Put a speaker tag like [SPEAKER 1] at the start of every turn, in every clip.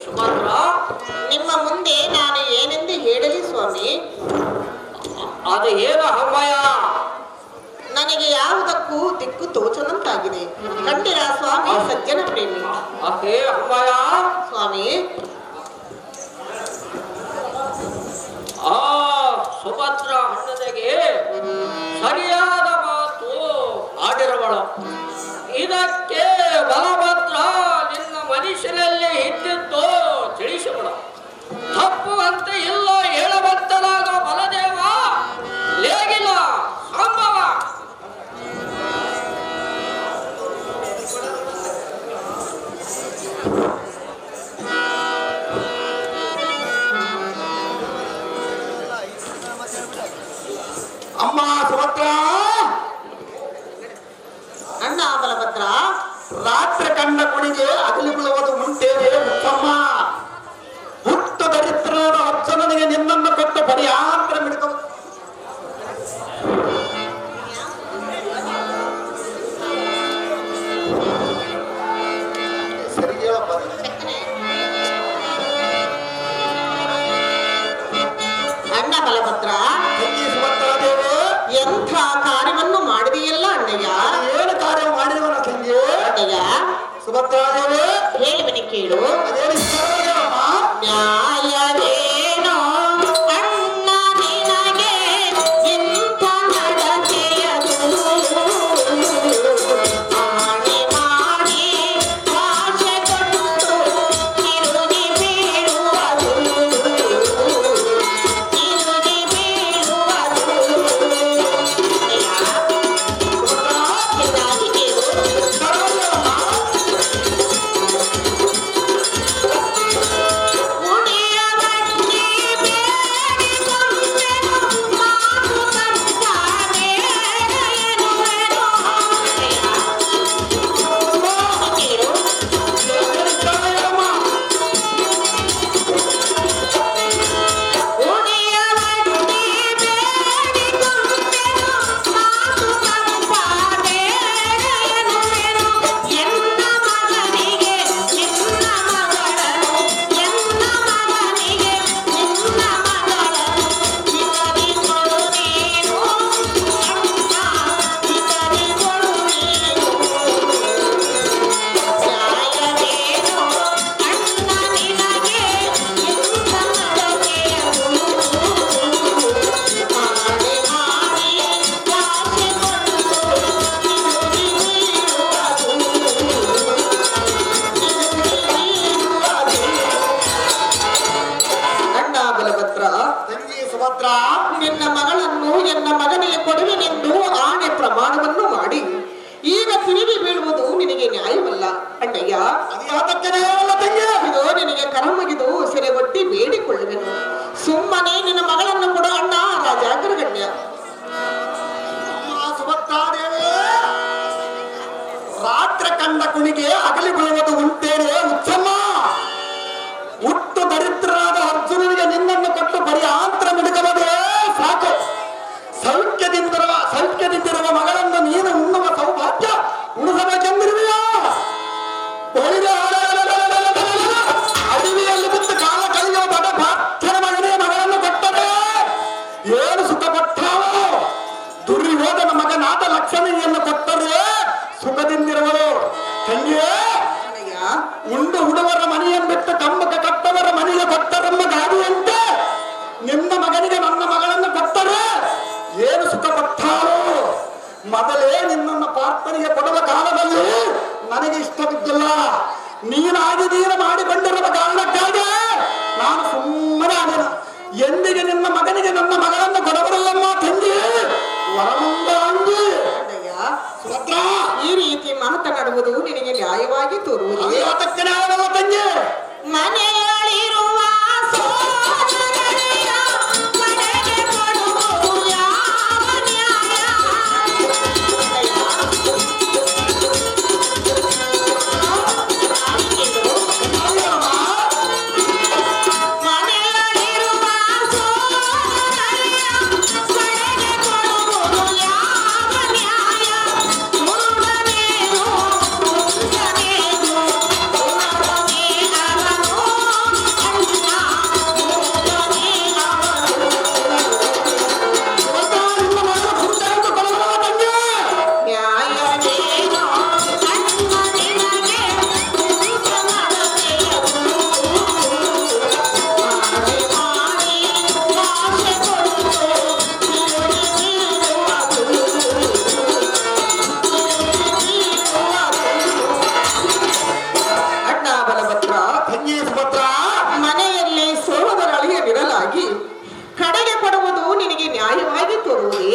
[SPEAKER 1] ಸುಭದ್ರ,
[SPEAKER 2] ನಿಮ್ಮ ಮುಂದೆ ನಾನು ಏನೆಂದು ಹೇಳಲಿ ಸ್ವಾಮಿ?
[SPEAKER 1] ಅದು ಏನು ಅಮ್ಮಯ್ಯ?
[SPEAKER 2] ನನಗೆ ಯಾವುದಕ್ಕೂ ದಿಕ್ಕು ತೋಚದಂತಾಗಿದೆ. ಕಂಡಿರ ಸ್ವಾಮಿ ಸಜ್ಜನ ಪ್ರೇಮಿ.
[SPEAKER 1] ಅದೇ ಅಮ್ಮಯ್ಯ
[SPEAKER 2] ಸ್ವಾಮಿ,
[SPEAKER 1] ಆ ಸುಭದ್ರ ಅಣ್ಣನಿಗೆ ಸರಿಯಾದ ಮಾತು ಆಡಿರವಳು. ಇದಕ್ಕೆ ಬಲಭದ್ರ ನಿನ್ನ ಮನುಷ್ಯನಲ್ಲಿ ಇದ್ದಿದ್ದು ತಿಳಿಸಬೇಡ. ತಪ್ಪುವಂತೆ ಇಲ್ಲ ಹೇಳಬತ್ತನಾಗ ಬಲದೇವ ಲೇಗಿಲ್ಲ ಸಂಭವ.
[SPEAKER 3] ಅಮ್ಮ ಸುಭದ್ರ,
[SPEAKER 2] ಅಣ್ಣ ಬಲಭದ್ರ,
[SPEAKER 3] ರಾತ್ರಿ ಕಂಡ ಕುಣಿಗೆ ಅಗಲಿ ಬೀಳುವುದು ಮುಂಟೇವೆ ಮುತ್ತಮ್ಮ. ಹುಟ್ಟು ದರಿದ್ರನಾದ ಅರ್ಜುನನಿಗೆ ನಿನ್ನನ್ನು ಕೊಟ್ಟು ಪರಿಯಾಂತರ ಮಿಡಿದು ಸರಿ ಹೇಳಪ್ಪ.
[SPEAKER 2] ಅಣ್ಣ ಬಲಭದ್ರ,
[SPEAKER 3] ತಂಗಿ ಸುಭದ್ರಾದೇವಿ,
[SPEAKER 2] ಎಂಥ ಕಾರ್ಯವನ್ನು ಮಾಡಿದೆಯಲ್ಲ ಅಣ್ಣಯ್ಯ.
[SPEAKER 3] ಏನು ಕಾರ್ಯ ಮಾಡಿದವನ ತಂಗಿ?
[SPEAKER 2] ಅಣ್ಣಯ್ಯ,
[SPEAKER 3] ಸುಭದ್ರಾದೇವಿ,
[SPEAKER 2] ಹೇಳುವನಿ ಕೇಳು.
[SPEAKER 3] ಅದೇನು ಹೇಳಮ್ಮ?
[SPEAKER 2] ನ್ಯಾಯವೇನೋ ಅಣ್ಣ ನಿನಗೆ ಇಂಥ ನಡತೆಯದು. ಆಣೆ ಮಾಡಿ ಭಾಷೆ ಕೊಟ್ಟು ತಿರುಗಿ ಬೀಳುವುದು, ತಿರುಗಿ ಬೀಳುವುದು. ಹೀಗಾಗಿ ಕೇಳು.
[SPEAKER 3] ತಂಗಿ ಸುಭದ್ರ,
[SPEAKER 2] ನಿನ್ನ ಮಗಳನ್ನು ಎನ್ನ ಮಗನಿಗೆ ಕೊಡುವೆನೆಂದು ಆಣೆ ಪ್ರಮಾಣವನ್ನು ಮಾಡಿ ಈಗ ತಿರುಗಿ ಬೀಳುವುದು ನಿನಗೆ ನ್ಯಾಯವಲ್ಲ ಅಣ್ಣಯ್ಯ.
[SPEAKER 3] ಅದು ಯಾತಕ್ಕೆ ನ್ಯಾಯವಲ್ಲ ತಂಗಿ?
[SPEAKER 2] ಇದು ನಿನಗೆ ಕರಮಗಿದು ಸೆರೆಗೊಟ್ಟಿ ಬೇಡಿಕೊಳ್ಳುವೆನು. ಸುಮ್ಮನೆ ನಿನ್ನ ಮಗಳನ್ನು ಕೊಡು ಅಣ್ಣ ರಾಜಾಗ್ರಗಣ್ಯ.
[SPEAKER 3] ಅಮ್ಮ ಸುಭದ್ರಾದೇವಿ, ರಾತ್ರಿ ಕಂಡ ಕುಣಿಗೆ ಅಗಲಿ ಬೀಳುವುದು ಉಂಟೇನೆ ಉತ್ತಮ. ಹುಟ್ಟು ದರಿದ್ರನಾದ ಅರ್ಜುನನಿಗೆ ನಿನ್ನನ್ನು ಕೊಟ್ಟು ಪರಿಯಾಂತರ ಮಿಡುಕಬಹುದೇ ಸಾಕು. ಸೌಖ್ಯದಿಂದಿರುವ ಮಗಳನ್ನು ನೀನು ಉಣ್ಣುವ ಸೌಭಾಗ್ಯ ಉಳಿಸಬೇಕೆಂದಿರುವೆಯಾ? ಅಡವಿಯಲ್ಲಿ ಬಿದ್ದು ಕಾಲ ಕಳೆಯುವ ಬಡ ಬಾಧ್ಯನ ಮಗನೇ ಮಗಳನ್ನು ಕೊಟ್ಟರೆ ಏನು ಸುಖಪಟ್ಟಾವೋ? ದುರ್ಯೋಧನ ಮಗನಾದ ಲಕ್ಷ್ಮಣಿಯನ್ನು ಕೊಟ್ಟರೆ ಸುಖದಿಂದಿರುವಳು. ತಂಗಿಯೇ,
[SPEAKER 2] ಆಗಿ ಕಡೆಗೆ ಕೊಡುವುದು ನಿನಗೆ ನ್ಯಾಯವಾಗಿ ತೋರುವುದೇ?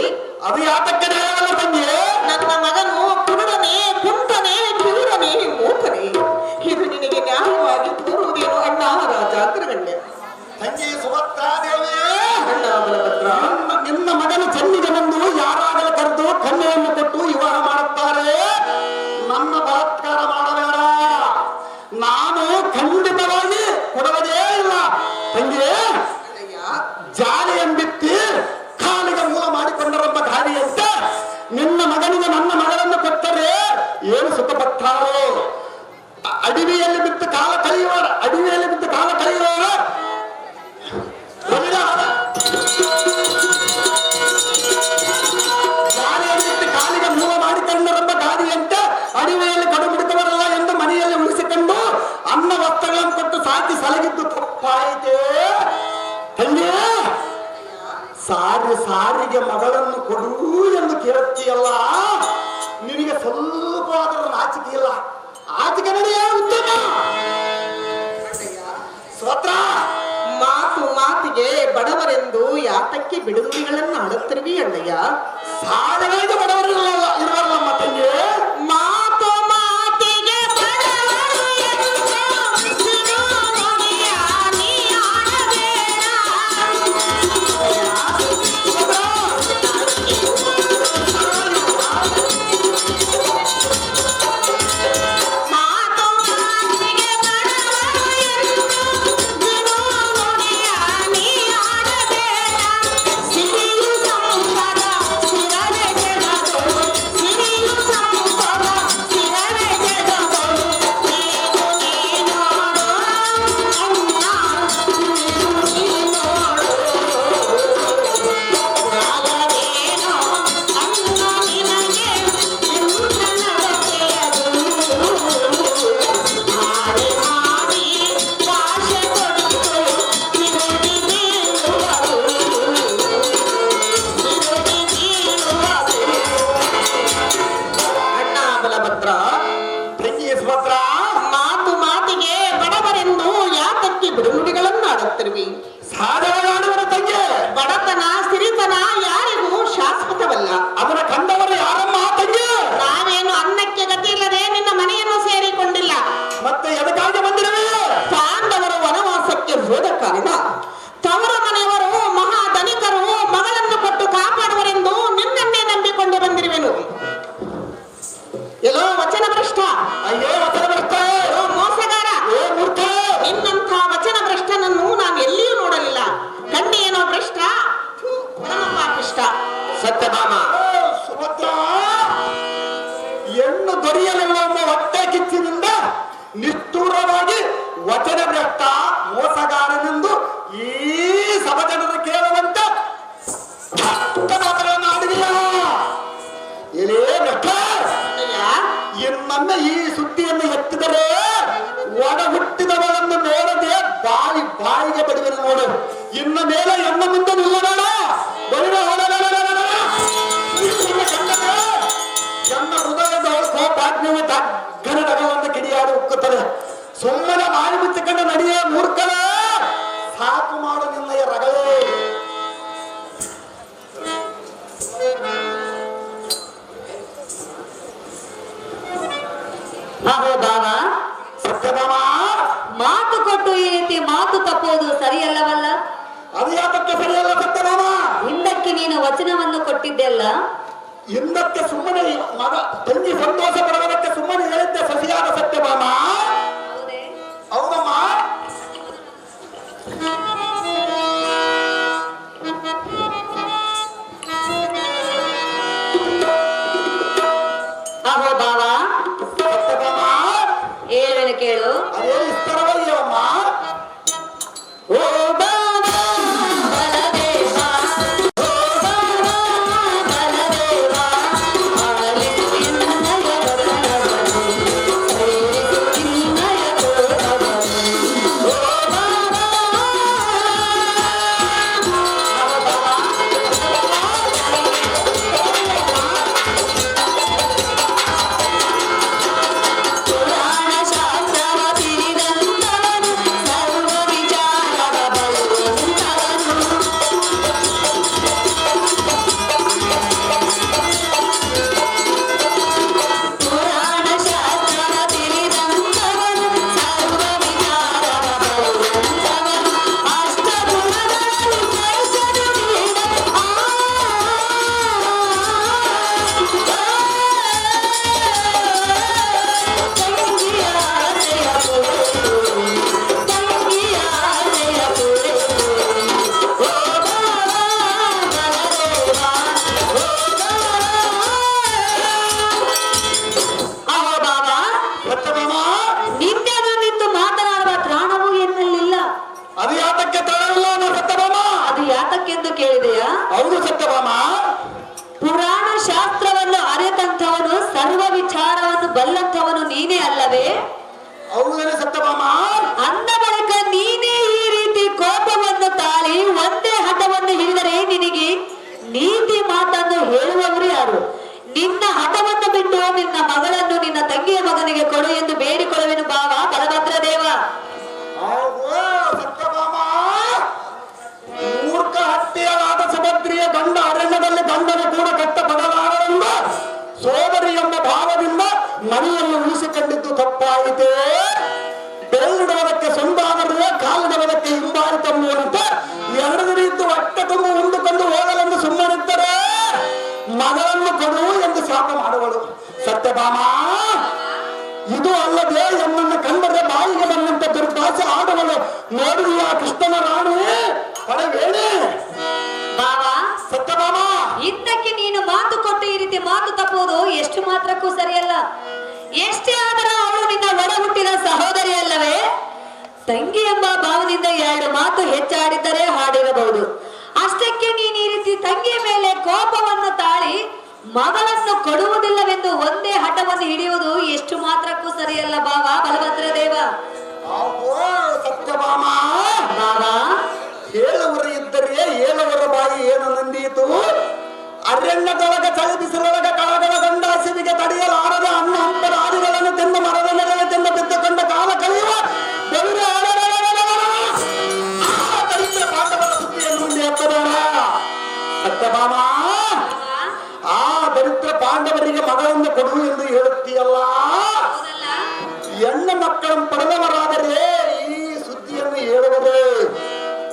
[SPEAKER 3] ಅದು ಯಾತಕ್ಕೆ ನ್ಯಾಯವಲ್ಲ ತಂಗಿ?
[SPEAKER 2] ನನ್ನ ಮಗನು ಕುರುಡನೇ, ಕುಂಟನೇ, ಕಿವುಡನೇ, ಮೂಕನೇ, ಇದು ನಿನಗೆ ನ್ಯಾಯವಾಗಿ ತೋರುವುದೇನು ಅಣ್ಣ ರಾಜಾಗ್ರಗಣ್ಯ.
[SPEAKER 3] ತಂಗಿ ಸುಭದ್ರಾದೇವಿ,
[SPEAKER 2] ಅಣ್ಣ ಬಲಭದ್ರ,
[SPEAKER 3] ನಿನ್ನ ಮಗನು ಚೆನ್ನಿಗೆ ಬಂದು ಯಾರಾಗಲು ಕರೆದು ಕನ್ಯೆಯನ್ನು ಕೊಟ್ಟು ವಿವಾಹ ಮಾಡುತ್ತಾರೆ. ನನ್ನ ಬಲಾತ್ಕಾರ ಮಾಡಬೇಡ, ನಾನು ಖಂಡಿತವಾಗಿ ಕೊಡುವುದೇ ಇಲ್ಲ. ತಂಗಿ, ಜಾಲಿ ಎಂಬಿತ್ತಿ ಕಾಲಿಗೆ ಮೂಲ ಮಾಡಿಕೊಂಡರೊಬ್ಬ ಗಾಳಿಯಂತೆ ನಿನ್ನ ಮಗನಿಗೆ ನನ್ನ ಮಗಳನ್ನು ಕೊಟ್ಟರೆ ಏನು ಸುಖಪಟ್ಟಾರೋ. ಅಡವಿಯಲ್ಲಿ ಬಿದ್ದು ಕಾಲ ಕಳೆಯುವವರ ಗಾಳಿಯಲ್ಲಿ ಕಾಲಿಗೆ ಮೂಲ ಮಾಡಿಕೊಂಡರೊಬ್ಬ ಗಾಳಿಯಂತೆ ಅಡವಿಯಲ್ಲಿ ಕಡು ಬಿಡುತ್ತವರಲ್ಲ ಎಂದು ಮನೆಯಲ್ಲಿ ಉಳಿಸಿಕೊಂಡು ಅನ್ನ ವಸ್ತ್ರಗಳನ್ನು ಕೊಟ್ಟು ಸಾಕಿ ಸಲಗಿದ್ದು ತಪ್ಪಾಯಿತೇ. ತಂಗಿ, ಸಾರಿಗೆ ಮಗಳನ್ನು ಕೊಡು ಎಂದು ಕೇಳುತ್ತೀಯಲ್ಲ, ನಿನಗೆ ಸ್ವಲ್ಪ ಆದರೂ ನಾಚಿಕೆ ಇಲ್ಲ. ಆಚಿಕೆ ನಡೆಯ ಉತ್ತಮ. ಸ್ವತ್ರ
[SPEAKER 2] ಮಾತಿಗೆ ಬಡವರೆಂದು ಯಾತಕ್ಕೆ ಬಿಡುನುಡಿಗಳನ್ನು ಆಡುತ್ತಿರುವಿ ಅಣ್ಣಯ್ಯ?
[SPEAKER 3] ಸಾಧನೆಗೆ ಬಡವರಿಲ್ಲ ಇರುವಲ್ಲಮ್ಮ ತಂಗಿ.
[SPEAKER 2] ಮಾತಿಗೆ ಬಡವರು ಎಂದು ಬಿಡುನುಡಿಯ ನೀ ಆಡಬೇಡ. ಮಾತಿಗೆ ಬಡವರೆಂದು ಯಾತಕ್ಕೆ ಬಿಡುನುಡಿಗಳನ್ನು ಆಡುತ್ತಿರುವಿ?
[SPEAKER 3] ಸಾಧನೆಗಾಡುವರ ತಂಗಿ.
[SPEAKER 2] ಬಡತನ ಸಿರಿತನ ಯಾರಿಗೂ ಶಾಶ್ವತವಲ್ಲ.
[SPEAKER 3] ಅದನ್ನ ಕಂಡವರು ಯಾರಮ್ಮ ತಂಗಿ?
[SPEAKER 2] ನಾವೇನು ಅನ್ನಕ್ಕೆ ಗತಿ ಇಲ್ಲದೆ ನಿನ್ನ ಮನೆಯನ್ನು ಸೇರಿಕೊಂಡಿಲ್ಲ.
[SPEAKER 3] ಮತ್ತೆ ಎದಕ್ಕಾಗಿ ಬಂದಿರುವೆ?
[SPEAKER 2] ಪಾಂಡವರು ವನವಾಸಕ್ಕೆ ಹೋದ ಕಾರಣ ತವರ ಮನೆಯವರು ಮಹಾ ಧನಿಕರು ಮಗಳನ್ನು ಕೊಟ್ಟು ಕಾಪಾಡುವರೆಂದು ನಿನ್ನನ್ನೇ ನಂಬಿಕೊಂಡು ಬಂದಿರುವೆನು. ಎಲ್ಲೋ ವಚನ ಭ್ರಷ್ಟ,
[SPEAKER 3] ಅಯ್ಯೋ ವಚನ ಭ್ರಷ್ಟ,
[SPEAKER 2] ಮೋಸಗಾರ,
[SPEAKER 3] ಮೂರ್ಖ,
[SPEAKER 2] ನಿನ್ನಂಥ ವಚನ ಭ್ರಷ್ಟನನ್ನು ನಾನು ಎಲ್ಲಿಯೂ ನೋಡಲಿಲ್ಲ. ಕಣ್ಣೇನೋ ಭ್ರಷ್ಟ, ಪಾಪಿಷ್ಟ.
[SPEAKER 3] ಸತ್ಯಭಾಮ, ಸುಭದ್ರ, ಹೆಣ್ಣು ದೊರೆಯಲಿಲ್ಲ ಎಂಬ ಹೊಟ್ಟೆ ಕಿಚ್ಚಿನಿಂದ ನಿಷ್ಠೂರವಾಗಿ ವಚನ ಭ್ರಷ್ಟ ಮೋಸಗಾರನೆಂದು ಈ ಸಭಜನರು ಕೇಳುವಂತೆ ಮಾತುಗಳನ್ನು ಆಡಿದೆಯ. ಎಲೇ ಭ್ರಷ್ಟ, ಇನ್ನೊಮ್ಮೆ ಈ ಸುದ್ದಿಯನ್ನು ಎತ್ತಿದರೆ ಒಡ ಹುಟ್ಟಿದವಳನ್ನು ನೋಡದೆ ಬಾಯಿಗೆ ಬಡಿದರೆ ನೋಡು. ಇನ್ನ ಮೇಲೆ ಎನ್ನ ಮುಂದೆ ನಿಲ್ಲಬೇಡ. ಎನ್ನ ಹೃದಯದ ಕೋಪಾಗ್ನಿಯು ದಗ್ಗನಡಗಲನ್ನು ಕಿಡಿಯಾಡಿ ಉಕ್ಕುತ್ತದೆ. ಸುಮ್ಮನೆ ಬಾಯಿ ಮುಚ್ಚಿಕೊಂಡು ನಡೆಯೇ ಮೂರ್ಖರೇ, ಸಾಕು ಮಾಡು ನಿನ್ನಯ ರಗಳೇ.
[SPEAKER 4] ಭಾವ,
[SPEAKER 3] ಸತ್ಯಭಾಮ,
[SPEAKER 4] ಮಾತು ಕೊಟ್ಟು ಈ ರೀತಿ ಮಾತು ತಪ್ಪುವುದು ಸರಿಯಲ್ಲವಲ್ಲ?
[SPEAKER 3] ಅದು ಯಾತಕ್ಕೆ ಸರಿಯಲ್ಲ ಸತ್ಯಭಾಮ?
[SPEAKER 4] ಹಿಂದಕ್ಕೆ ನೀನು ವಚನವನ್ನು ಕೊಟ್ಟಿದ್ದೆಲ್ಲ,
[SPEAKER 3] ಹಿಂದಕ್ಕೆ ಸುಮ್ಮನೆ ಮಗ ತಂಗಿ ಸಂತೋಷ ಪಡುವುದಕ್ಕೆ ಸುಮ್ಮನೆ ಹೇಳಿದ್ದೆ ಸಸಿಯಾದ ಸತ್ಯಭಾಮ. ಹೌದಮ್ಮ.
[SPEAKER 4] ಅಹೋ ಭಾವ,
[SPEAKER 3] ಸತ್ಯಭಾಮ,
[SPEAKER 4] ಏನೇನು ಕೇಳು.
[SPEAKER 3] ಅದೇ ಇಷ್ಟರವಯ್ಯಮ್ಮ.
[SPEAKER 4] ಓ ಬಾವ ಬಲದೇವ, ಓ ಬಾವ ಬಲದೇವ, ಆಲಿಸು ಎನ್ನಯ ವಚನವನ್ನು, ಸೇರಿಸು ಎಂದು ಕೇಳಿದೆಯಾ?
[SPEAKER 3] ಹೌದು ಸತ್ಯಭಾಮ.
[SPEAKER 4] ಪುರಾಣ ಶಾಸ್ತ್ರವನ್ನು ಅರಿತಂಥವನು, ಸರ್ವ ವಿಚಾರವನ್ನು ಬಲ್ಲಂಥವನು ನೀನೇ ಅಲ್ಲವೇ?
[SPEAKER 3] ಹೌದೇನೆ ಸತ್ಯಭಾಮ.
[SPEAKER 4] ಅಂದ ಬಳಿಕ ನೀನೇ ಈ ರೀತಿ ಕೋಪವನ್ನು ತಾಳಿ ಒಂದೇ ಹಠವನ್ನು ಹಿಡಿದರೆ ನಿನಗೆ ನೀತಿ ಮಾತನ್ನು ಹೇಳುವವರು ಯಾರು? ನಿನ್ನ ಹಠವನ್ನು ಬಿಟ್ಟು ನಿನ್ನ ಮಗಳನ್ನು ನಿನ್ನ ತಂಗಿಯ ಮಗನಿಗೆ ಕೊಡು ಎಂದು ಬೇಡಿಕೊಳ್ಳುವೆನು ಭಾವ ಬಲಭದ್ರ ದೇವ.
[SPEAKER 3] ಸತ್ಯಭಾಮ, ಮೂರ್ಖ ಹತ್ಯೆಯಾದ ಸುಭದ್ರಿಯ ಗಂಡ ಅರಣ್ಯದಲ್ಲಿ ಗಂಡನ ಕೂಡ ಕಟ್ಟಪಡಲಾರರೆಂಬ ಸೋದರಿ ಎಂಬ ಭಾವದಿಂದ ಮನೆಯನ್ನು ಉಳಿಸಿಕೊಂಡಿದ್ದು ತಪ್ಪಾಯಿತೇ. ಬೆರಳಿಡುವುದಕ್ಕೆ ಸೊಂದಾದರೆ ಕಾಲಿಡುವುದಕ್ಕೆ ಹಿಂಬಾರಿ ತಮ್ಮುವಂತೆ ಎರಡು ರೀತಿ ಹೊಟ್ಟೆ ತುಂಬ ಉಂಡುಕೊಂಡು ಹೋಗಲೆಂದು ಸುಮ್ಮನಿದ್ದರೆ ಮಗಳನ್ನು ಕೊಡು ಎಂದು ಶಾಪ ಮಾಡುವಳು. ಸತ್ಯಭಾಮ, ಇದು ಅಲ್ಲದೆ ಎನ್ನನ್ನು ಕಂಡರೆ ಬಾಯಿಗೆ ಬಂದಂತೆ ದುರ್ಭಾಷೆ ಆಡುವಳು. ನೋಡಿರುವ ಕೃಷ್ಣನ ರಾಣಿ ಪಡೆವೇಣಿ.
[SPEAKER 4] ಬಾಬಾ
[SPEAKER 3] ಸತ್ಯಭಾಮ,
[SPEAKER 4] ಇಂದಕ್ಕೆ ನೀನು ಮಾತು ಕೊಟ್ಟು ಈ ರೀತಿ ಮಾತು ತಪ್ಪುವುದು ಎಷ್ಟು ಮಾತ್ರಕ್ಕೂ ಸರಿಯಲ್ಲ. ಎಷ್ಟೇ ಆದರೂ ಅವಳು ನಿನ್ನ ಒಡ ಹುಟ್ಟಿದ ಸಹೋದರಿ ಅಲ್ಲವೇ? ತಂಗಿ ಎಂಬ ಭಾವದಿಂದ ಎರಡು ಮಾತು ಹೆಚ್ಚಾಡಿದ್ದರೆ ಹಾಡಿರಬಹುದು. ಅಷ್ಟಕ್ಕೆ ನೀನು ಈ ರೀತಿ ತಂಗಿಯ ಮೇಲೆ ಕೋಪವನ್ನು ತಾಳಿ ಮಗಳನ್ನು ಕೊಡುವುದಿಲ್ಲವೆಂದು ಒಂದೇ ಹಠವನ್ನು ಹಿಡಿಯುವುದು ಎಷ್ಟು ಮಾತ್ರಕ್ಕೂ ಸರಿಯಲ್ಲ ಭಾವ ಬಲಭದ್ರ ದೇವ.
[SPEAKER 3] ಸತ್ಯಭಾಮ,
[SPEAKER 4] ಬಾಬಾ
[SPEAKER 3] ಹೇಳುವರು ಇದ್ದರೆ ಹೇಳುವರ ಬಾಯಿ ಏನು ನಂದೀತು. ಅರಣ್ಯದೊಳಗ ಚಳಿ ಬಿಸಿಲೊಳಗ ಕಳಗಳ ಗಂಡ ಹಸಿವಿಗೆ ತಡೆಯಲಾರದೆ ಅನ್ನ ಹಂಪರ ಆದಿಗಳನ್ನು ತಿಂದು ಮರದ ನೆಲೆ ತಿಂದು ಬಿದ್ದುಕೊಂಡ ಕಾಲ ಕಳೆಯುವ ಬೆವರು ಪಾಂಡವರ ಸುದ್ದಿಯನ್ನು ಮುಂದೆ ಎತ್ತಬೇಡ. ಸತ್ಯಭಾಮ, ಆ ದರಿದ್ರ ಪಾಂಡವರಿಗೆ ಮಗಳನ್ನು ಕೊಡು ಎಂದು ಹೇಳುತ್ತೀಯಲ್ಲ. ಹೆಣ್ಣು ಮಕ್ಕಳನ್ನು ಪಡೆದವರಾದರೆ ಈ ಸುದ್ದಿಯನ್ನು ಹೇಳುವರೇ,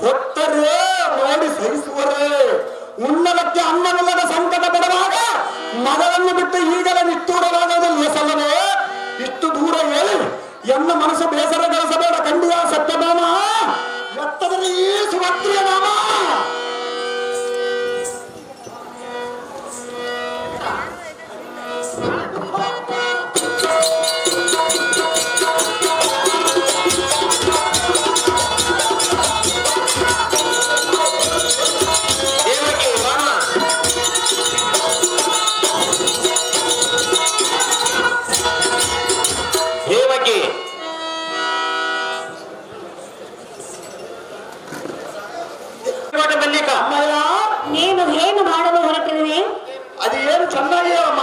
[SPEAKER 3] ಕೊಟ್ಟರೆ ನೋಡಿ ಸಹಿಸುವರೇ. ಉಣ್ಣಲಕ್ಕೆ ಅನ್ನವಿಲ್ಲದ ಸಂಕಟ ಪಡುವಾಗ ಮಗಳನ್ನು ಬಿಟ್ಟು ಈಗಲೇ ನಿಷ್ಠೂರವಾಗೋದು ಲೇಸಲ್ಲವೇ? ಇಷ್ಟು ದೂರ ಹೇಳಿ ಎನ್ನ ಮನಸ್ಸು ಬೇಸರಗೊಳಿಸಬೇಡ ಖಂಡಿತ ಸತ್ಯಭಾಮ. ಎತ್ತದರೆ ಈ ಸುಭದ್ರಿಯ ನಾಮ.
[SPEAKER 4] ನೀನು ಏನು ಮಾಡಲು ಹೊರಟಿರುವೆ?
[SPEAKER 3] ಅದೇನು ಚೆನ್ನಾಗಿ ಅಮ್ಮ,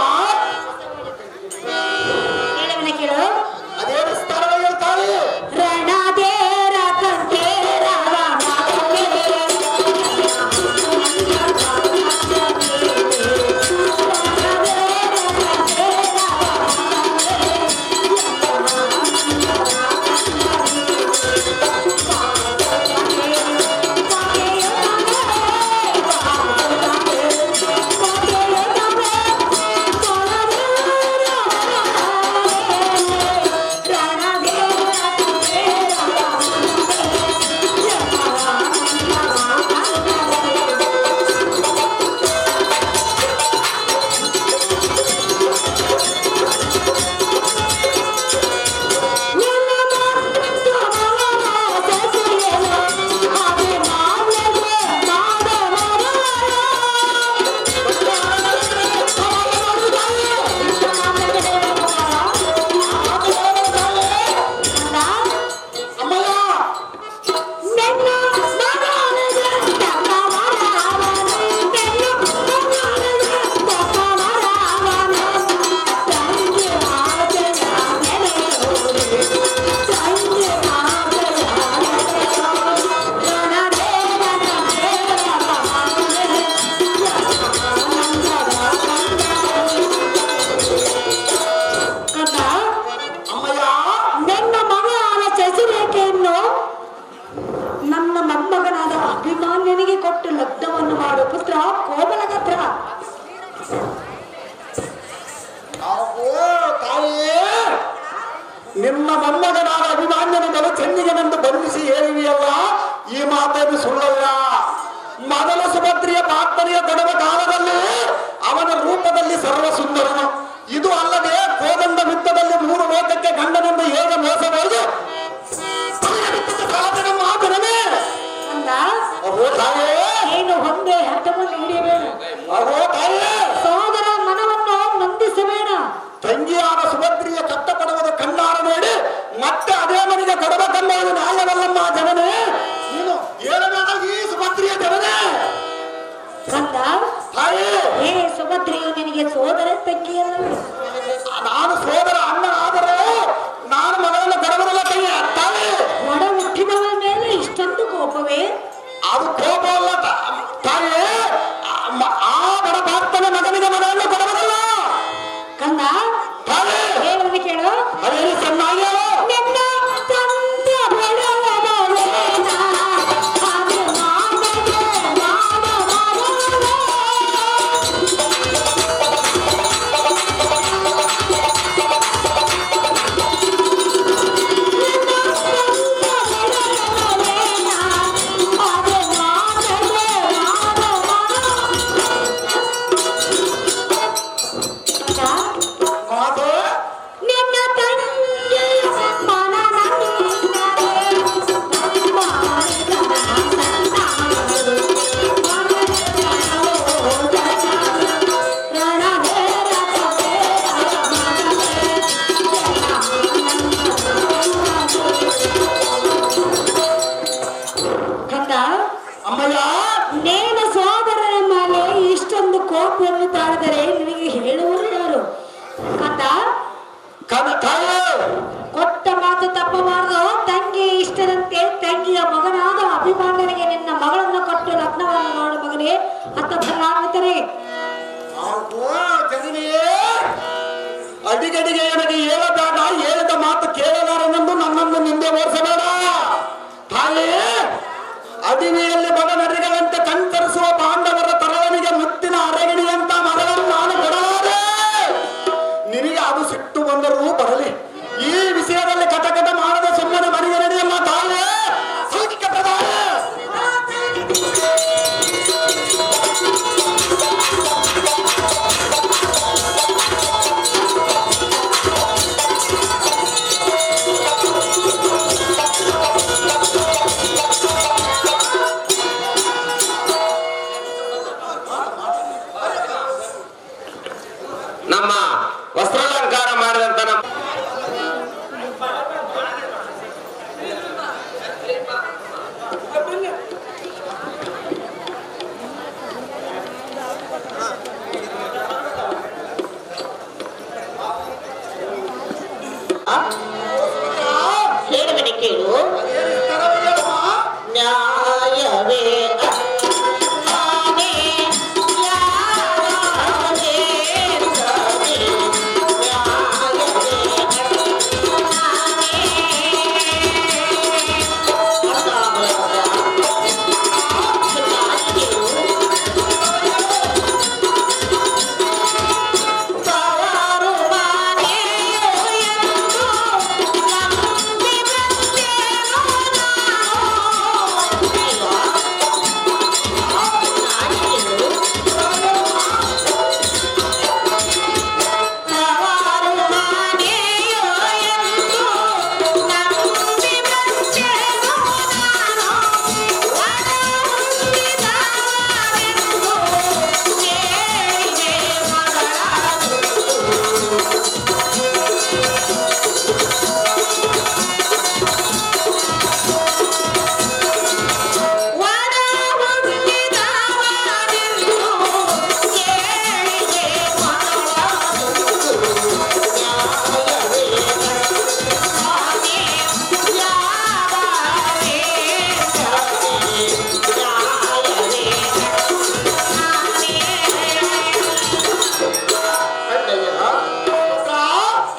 [SPEAKER 4] ಹೇಳವನ ಕೇಳು.
[SPEAKER 3] ಅದೇನು ಸ್ಥಳವಾಗಿ ಹೇಳ್ತಾಳೆ.
[SPEAKER 4] ರಣದೇರ ಕಂಠೇರ
[SPEAKER 3] ನಿನ್ನ ಮೊಮ್ಮಗನಾದ ಅಭಿಮಾನ್ಯನ ಬಲು ಚೆನ್ನಿಗೆನೆಂದು ಬಂಧಿಸಿ ಹೇಳಿವಿಯಲ್ಲ, ಈ ಮಾತೇನು ಸುಳ್ಳಲ್ಲ. ಮೊದಲ ಸುಭದ್ರಿಯ ಪ್ರಾರ್ಥನೆಯ ಕೊಡುವ ಕಾಲದಲ್ಲಿ ಅವನ ರೂಪದಲ್ಲಿ ಸರ್ವ ಸುಂದರನು. ಇದು ಅಲ್ಲದೆ ಕೋದಂಡ ಯುದ್ಧದಲ್ಲಿ 3 ಲೋಕಕ್ಕೆ ಗಂಡನೆಂದು ಹೇಗೆ ಮೋಸಬಹುದು ಮಾತನೇ
[SPEAKER 4] ಏನು ಕಂದ
[SPEAKER 3] ತಾಯಿ
[SPEAKER 4] ಹೇ ಸುಭದ್ರೆಯು ನಿನಗೆ ಸೋದರ ತಂಗಿಯಲ್ಲವೇ?
[SPEAKER 3] ನಾನು ಸೋದರ ಅಣ್ಣನಾದರೂ ನಾನು ಮಗಳನ್ನು ಕೊಡಬರಲ್ಲ ತಾಯಿ. ತಾಯಿ
[SPEAKER 4] ಒಡ ಹುಟ್ಟಿದವ ಮೇಲೆ ಇಷ್ಟೊಂದು ಕೋಪವೇ?
[SPEAKER 3] ಅದು ಕೋಪ ಅಲ್ಲ ತಾಯಿ. ಆ ಬಡ ಭಕ್ತನ ಮಗನಿಗೆ ಮಗಳನ್ನು ಕೊಡಬರಲ್ಲ
[SPEAKER 4] ಕಂದ
[SPEAKER 3] ತಾಯಿ.
[SPEAKER 4] ಹೇಳುವುದು ಕೇಳು.
[SPEAKER 3] ಅದೇನು ಚೆನ್ನಾಗಿ
[SPEAKER 4] ನಿನ್ನ ತಂದೆ ಬಡವನವೇನ, ಅದು ನಾನಗೆ ನಾನವನಲ್ಲ.
[SPEAKER 3] ಮಾತು
[SPEAKER 4] ನಿನ್ನ ತಂಗಿ ಕಂದ
[SPEAKER 3] ಅಮ್ಮಯ್ಯ
[SPEAKER 4] ನೇನ ಸೋದರನ ಮೇಲೆ ಇಷ್ಟೊಂದು ಕೋಪವನ್ನು ತಾಳಿದರೆ ನಿನಗೆ ಹೇಳುವರು ಯಾರು? ಕಂದ
[SPEAKER 3] ತಾಯಿ
[SPEAKER 4] ಕೊಟ್ಟ ಮಾತು ತಪ್ಪಬಾರದು. ತಂಗಿ ಇಷ್ಟದಂತೆ ತಂಗಿಯ ಮಗನಾದ ಅಭಿಮಾನನಿಗೆ ನಿನ್ನ ಮಗಳನ್ನು ಕೊಟ್ಟು ಲಗ್ನವನ್ನು ಮಾಡು ಮಗನೇ ಅಂತ ಬದಲಾಗುತ್ತಾರೆ.
[SPEAKER 3] ಅಡಿಗಡಿಗೆ ನನಗೆ ಹೇಳಬೇಡ, ಹೇಳಿದ ಮಾತು ಕೇಳಲಾರನೆಂದು ನನ್ನನ್ನು ನಿಂದೆ ಓಡಿಸಬೇಡ ತಾಯಿ. ಅಡಿಮೆಯಲ್ಲಿ ಮಗನರಿಗಳಂತೆ ಕಣ್ತರಿಸುವ ಪಾಂಡವರ ತರವನಿಗೆ ಮುತ್ತಿನ ಅರಗಿಣಿಯಂತ ಮಗಳನ್ನು ನಾನು ಕೊಡಲಾರೆ. ನಿನಗೆ ಅದು ಸಿಟ್ಟು ಬಂದರೂ ಬರಲಿ. ಈ ವಿಷಯದಲ್ಲಿ ಕಟಕಟ ಮಾಡದ ಸುಮ್ಮನೆ ಮನೆಗೆ ನಡೆಯಲ್ಲ ತಾಯಿ. ಸೂಚಿಕೆ ಪ್ರಧಾನ
[SPEAKER 1] ನಮ್ಮ ವಸ್ತ್ರಾಲಂಕಾರ ಮಾಡಿದಂತ ನಮ್ಮ
[SPEAKER 2] ಹೇಳುವನೆ ಕೇಳು. ನ್ಯಾಯವೇ ನಾನೇ ಯಾರೇ ಸರಿ, ನ್ಯಾಯವೇ ತವರು ಮನೆಯೋ ಎಂದು ನಂಬಿ ಬಂದೆನೋ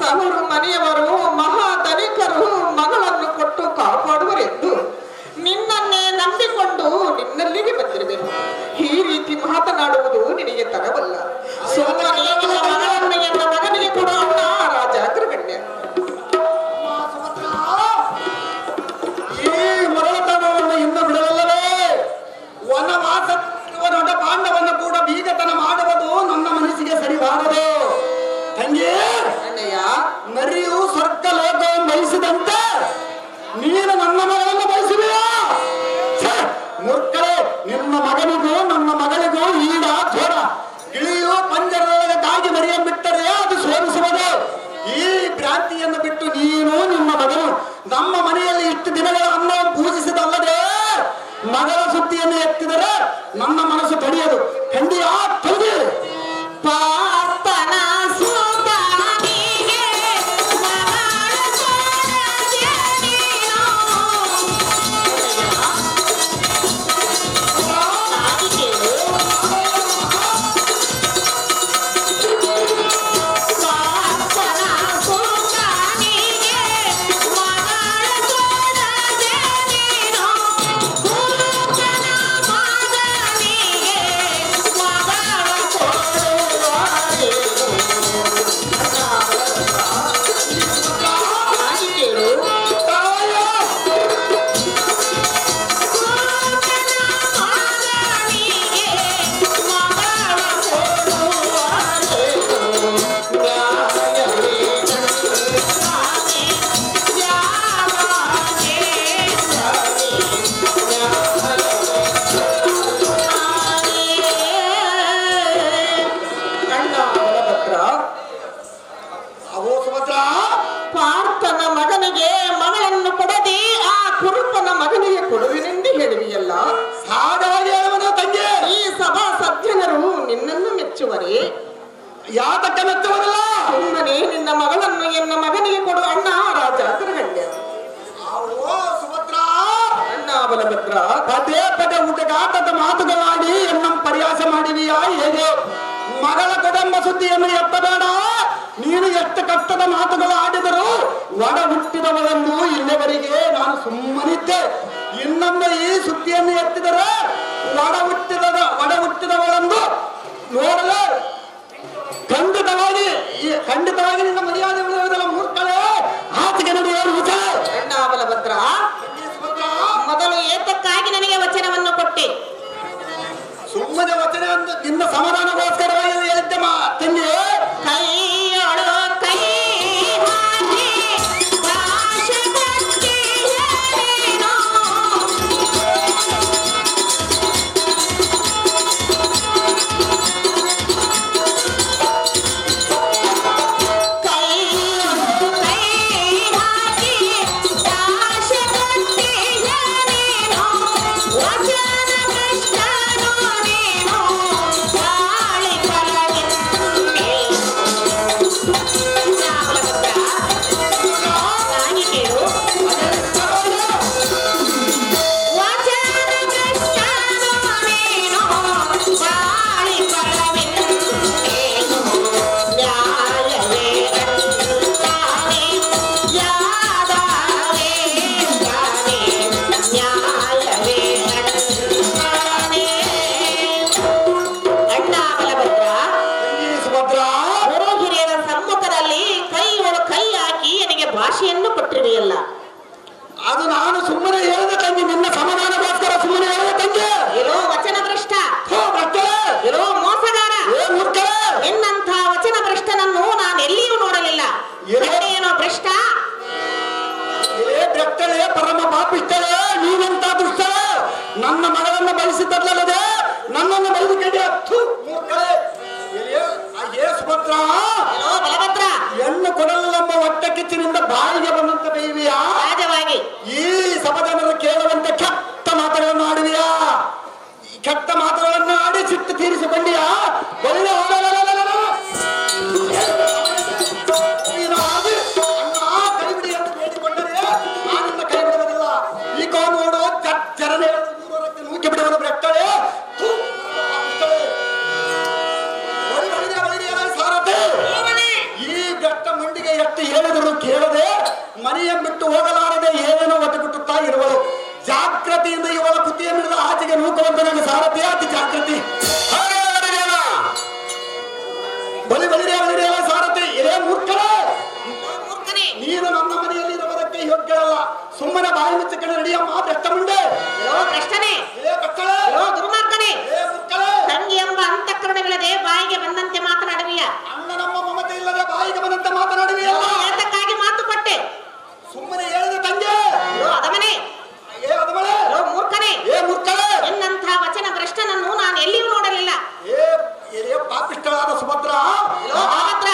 [SPEAKER 2] ತವರು ಮನೆಯವರು ಮಹಾಧನಿಕರು ಮಗಳನ್ನು ಕೊಟ್ಟು ಕಾಪಾಡುವರೆಂದು ನಿನ್ನನ್ನೇ ನಂಬಿಕೊಂಡು ನಿನ್ನಲ್ಲಿಗೆ ಬಂದಿರಬೇಕು. ಈ ರೀತಿ ಮಾತನಾಡುವುದು ನಿನಗೆ ತಗವಲ್ಲ. ಸುಮ್ಮನೆ ನಿನ್ನ ಮಗಳನ್ನು ಎನ್ನ ಮಗನಿಗೆ ಕೊಡುವ ರಾಜಾಗ್ರಗಣ್ಯ.
[SPEAKER 3] ಈ ಮರಳತನವನ್ನು ಇನ್ನು ಬಿಡಲಲ್ಲವೇ? ವನವಾಸ ದೊಡ್ಡ ಪಾಂಡವನ್ನು ಕೂಡ ಬೀಗತನ ಮಾಡುವುದು ನನ್ನ ಮನಸ್ಸಿಗೆ ಸರಿಬಾರದು ತಂಗಿ.
[SPEAKER 2] ಅಣ್ಣಯ್ಯ,
[SPEAKER 3] ನರಿಯು ಸ್ವರ್ಗ ಲೋಕವನ್ನು ಬಯಸಿದಂತೆ ನೀನು ನನ್ನ ಮಗಳನ್ನು ಬಯಸುವೆಯಾ? ಮೂರ್ಖರೇ, ನಿನ್ನ ಮಗನಿಗೂ ನನ್ನ ಮಗಳಿಗೂ ಈಗ ಜ್ವರ. ಗಿಳಿಯು ಪಂಜರದೊಳಗೆ ಕಾಗಿ ಮರಿಯನ್ನು ಬಿಟ್ಟರೆ ಅದು ಸೋಲಿಸುವುದು. ಈ ಭ್ರಾಂತಿಯನ್ನು ಬಿಟ್ಟು ನೀನು ನಿಮ್ಮ ಮಗನು ನಮ್ಮ ಮನೆಯಲ್ಲಿ ಇಷ್ಟು ದಿನಗಳ ಅನ್ನ ಪೂಜಿಸಿದಲ್ಲದೆ ಮಗಳ ಸುದ್ದಿಯನ್ನು ಎತ್ತಿದರೆ ನನ್ನ ಮನಸ್ಸು ತಡೆಯದು. ಖಂಡಿಯ ತಂದೆ
[SPEAKER 2] ಪಾರ್ಥನ ಸುತಾನಿಗೆ ಮಗಳ ಕೊಡದೆ ನೀನು. ಪಾರ್ಥನ ಸುತಾನಿಗೆ ಮಗಳ ಕೊಡದೆ ನೀನು. ಗುರುಕನ ಮಗನಿಗೆ ಮಗಳ ಕೊಡುವಾಗೆ.
[SPEAKER 3] ಅವೋ ಸುಭದ್ರ,
[SPEAKER 2] ಪಾರ್ಥನ ಮಗನಿಗೆ ಮಗಳನ್ನು ಕೊಡದೆ ಆ ಕುರುಪನ ಮಗನಿಗೆ ಕೊಡುವಿನೆಂದು ಹೇಳುವಿಯಲ್ಲ.
[SPEAKER 3] ಸಾಗವಾಗಿ ಹೇಳುವನು ತಂಗಿ.
[SPEAKER 2] ಈ ಸಭಾ ಸಜ್ಜನರು ನಿನ್ನನ್ನು ಮೆಚ್ಚುವರೇ?
[SPEAKER 3] ಯಾತಕ್ಕೆ ಮೆಚ್ಚುವುದಿಲ್ಲ?
[SPEAKER 2] ಸುಮ್ಮನೆ ನಿನ್ನ ಮಗಳನ್ನು ಎನ್ನ ಮಗನಿಗೆ ಕೊಡು ಅಣ್ಣ ರಾಜ ತಿರುಗಣ್ಯ.
[SPEAKER 3] ಅವೋ ಸುಭದ್ರ,
[SPEAKER 2] ಅಣ್ಣ ಬಲಭದ್ರ,
[SPEAKER 3] ಪದೇ ಪದೇ ಊಟಗಾಟದ ಮಾತುಗಳಾಡಿ ಎನ್ನ ಪರಿಹಾಸ ಮಾಡಿದೀಯಾ ಹೇಗೆ? ಮಗಳ ಕುಟುಂಬ ಸುದ್ದಿಯನ್ನು ಎತ್ತಬೇಡ. ನೀನು ಎಷ್ಟು ಕಷ್ಟದ ಮಾತುಗಳು ಆಡಿದರೂ ಒಡ ಹುಟ್ಟಿದವಳನ್ನು ಇಲ್ಲಿವರೆಗೆ ನಾನು ಸುಮ್ಮನಿದ್ದೆ. ಇನ್ನೊಂದು ಈ ಸುದ್ದಿಯನ್ನು ಎತ್ತಿದರೆ ಒಡ ಹುಟ್ಟಿದವಳನ್ನು ನೋಡಲೇ ಖಂಡಿತವಾಗಿ ನಿನ್ನ ಮರ್ಯಾದೆ ಉಳಿಯುವುದಲ್ಲ. ಮೂರ್ಖಳೇ, ಆಚೆಗೆ ನಡೆಯುವ ಮುಚ್ಚ.
[SPEAKER 2] ಅಣ್ಣ ಬಲಭದ್ರ, ಮೊದಲು ಏತಕ್ಕಾಗಿ ನನಗೆ ವಚನವನ್ನು ಕೊಟ್ಟೆ?
[SPEAKER 3] ಸುಮ್ಮನೆ ವಚನ ಅಂತ ನಿನ್ನ ಸಮಾಧಾನಗೋಸ್ಕರವಾಗಿ ಹೇಳಿದ್ದೆ ತಂಗಿ.
[SPEAKER 2] ಕೈಯೊಳು ಕೈ ಹಾಕಿ ಭಾಷೆ ಕೊಟ್ಟಿ ಹೇಳೇನೋ. ಕೈಯೊಳು ಕೈ ಹಾಕಿ ಭಾಷೆ ಕೊಟ್ಟಿ ಹೇಳೇನೋ. ವಚನ ಕೃಷ್ಣನೋ ನೀನು ಗಾಳಿ ಫಲವಿನ್ನೇ. ನಾಗಿ ಕೇಳು. ವಚನ ಕೃಷ್ಣನೋ ನೀನು ಗಾಳಿ ಫಲವಿನ್ನೇ. ನ್ಯಾಯವೇ ಅಂತಾನೆ ಯಾದವೇ ತಾನೆ. ನ್ಯಾಯವೇ ಅಂತಾನೆ. ಅಣ್ಣ ಬಲಭದ್ರ,
[SPEAKER 3] ತಂಗಿ ಸುಭದ್ರ,
[SPEAKER 2] ಗುರು ಹಿರಿಯರ ಸಮ್ಮುಖದಲ್ಲಿ ಕೈಯೊಳು ಕೈ ಹಾಕಿ ನನಗೆ ಭಾಷೆಯನ್ನು ಕೊಟ್ಟಿದೆಯಲ್ಲ.
[SPEAKER 3] ಅದು ನಾನು ಸುಮ್ಮನೆ ಹೇಳಿದ ತಂಗಿ. ನಿನ್ನ ಸಮಾಧಾನಗೋಸ್ಕರ ಸುಮ್ಮನೆ ಹೇಳಿದ ತಂಗಿ.
[SPEAKER 2] ಇರೋ ವಚನ ಭ್ರಷ್ಟ,
[SPEAKER 3] ಹೋ ಭ್ರಷ್ಟಳೇ,
[SPEAKER 2] ಇರೋ ಮೋಸಗಾರ.
[SPEAKER 3] ಏ ಮೂರ್ಖಳೇ,
[SPEAKER 2] ನಿನ್ನಂಥ ವಚನ ಭ್ರಷ್ಟನನ್ನು ನಾನು ಎಲ್ಲಿಯೂ ನೋಡಲಿಲ್ಲ. ಏನೋ ಭ್ರಷ್ಟ?
[SPEAKER 3] ಏ ಭ್ರಷ್ಟಳೇ, ಪರಮ ಪಾಪಿಷ್ಟಳೇ, ನೀನೆಂತ ದುಷ್ಟಳೇ. ನನ್ನ ಮಗಳನ್ನು ಬಯಸಿದ್ದಲ್ಲದೆ ನನ್ನನ್ನು ಬಯದು ಕೆಡಿ ಹತ್ತು ಮೂರ್ಖಳೇ. ಏ ಸುಭದ್ರ,
[SPEAKER 2] ಇರೋ ಬಲಭದ್ರ,
[SPEAKER 3] ಹೆಣ್ಣು ಕೊಡಲೆಂಬ ಹೊಟ್ಟೆ ಕಿಚ್ಚಿನಿಂದ ಬಾಯಿಗೆ ಬಂದಂತ ಬೇವಿಯಾ?
[SPEAKER 2] ಸಹಜವಾಗಿ
[SPEAKER 3] ಈ ಸಭಜನರು ಕೇಳುವಂತೆ ಕೆಟ್ಟ ಮಾತುಗಳನ್ನು ಆಡುವಿಯಾ? ಈ ಕೆಟ್ಟ ಮಾತುಗಳನ್ನು ಆಡಿ ಸಿಟ್ಟು ತೀರಿಸಿಕೊಂಡಿಯಾ? ಒಳ್ಳೆ ಕೈ ಬಿಡಿ ಎಂದು ಬೇಡಿಕೊಂಡರೆ ನಾನಿನ್ನ ಕೈ ಬಿಡುವುದಿಲ್ಲ. ಈ ಕೋ ನೋಡು, ಜರನೆ ನೂಕಿ ಬಿಡುವುದು ಭ್ರಷ್ಟಳೇ. ಸಾರಥಿ, ಈ ಬೆಟ್ಟ ಮಂಡಿಗೆ ಎಷ್ಟು ಹೇಳಿದರು ಕೇಳದೆ ಮನೆಯ ಬಿಟ್ಟು ಹೋಗಲಾರದೆ ಏನೇನೋ ಒಟ್ಟುಗುಟ್ಟುತ್ತಾ ಇರುವಳು. ಜಾಗೃತಿಯಿಂದ ಇವಳ ಕುತಿಯ ಮಿಡಿದ ಆಚೆಗೆ ನೂಕುವಂತ ನನ್ನ ಸಾರಥಿ ಅತಿ ಜಾಗೃತಿ. ಬಲಿರಿಯ ಸಾರಥಿ. ಏ ಮೂರ್ಖರೇ,
[SPEAKER 2] ಮೂರ್ಖನೇ.
[SPEAKER 3] ನೀನು ನನ್ನ ಮನೆಯಲ್ಲಿ ಇರುವುದಕ್ಕೆ ಯೋಗ್ಯರಲ್ಲ. ಸುಮ್ಮನೆ ಬಾಯಿ ಮುಚ್ಚಿಕೊಂಡು ನಡೆಯಮ್ಮ ಬೆಟ್ಟ ಮುಂಡೆ.
[SPEAKER 2] ಇರೋ ಭ್ರಷ್ಟನೇ,
[SPEAKER 3] ಏ ಬೆಟ್ಟಳೆ,
[SPEAKER 2] ಇರೋ ದುರ್ಮಾರ್ಗನೇ.
[SPEAKER 3] ಏ ಮುಕ್ಕಳೆ,
[SPEAKER 2] ತಂಗಿ ಎಂಬ ಅಂತಃಕರಣವಿಲ್ಲದೆ ಬಾಯಿಗೆ ಬಂದಂತೆ ಮಾತನಾಡುವಿಯ.
[SPEAKER 3] ಅಣ್ಣ ನಮ್ಮ ಮಮತೆ ಇಲ್ಲದೆ ಬಾಯಿಗೆ ಬಂದಂತೆ ಮಾತನಾಡುವಿಯಲ್ಲ.
[SPEAKER 2] ಏತಕ್ಕಾಗಿ ಮಾತು ಕೊಟ್ಟೆ?
[SPEAKER 3] ಸುಮ್ಮನೆ ಹೇಳಿದ ತಂಗೆ.
[SPEAKER 2] ಇರೋ ಅದಮನೆ,
[SPEAKER 3] ಏ ಅದಮಳೆ,
[SPEAKER 2] ಇರೋ ಮೂರ್ಖನೇ.
[SPEAKER 3] ಏ ಮುಕ್ಕಳೆ,
[SPEAKER 2] ನಿನ್ನಂಥ ವಚನ ಭ್ರಷ್ಟನನ್ನು ನಾನು ಎಲ್ಲಿಯೂ ನೋಡಲಿಲ್ಲ.
[SPEAKER 3] ಏ ಪಾಪಿಷ್ಟಳಾದ ಸುಭದ್ರ,
[SPEAKER 2] ಇರೋ ಬಲಭದ್ರ,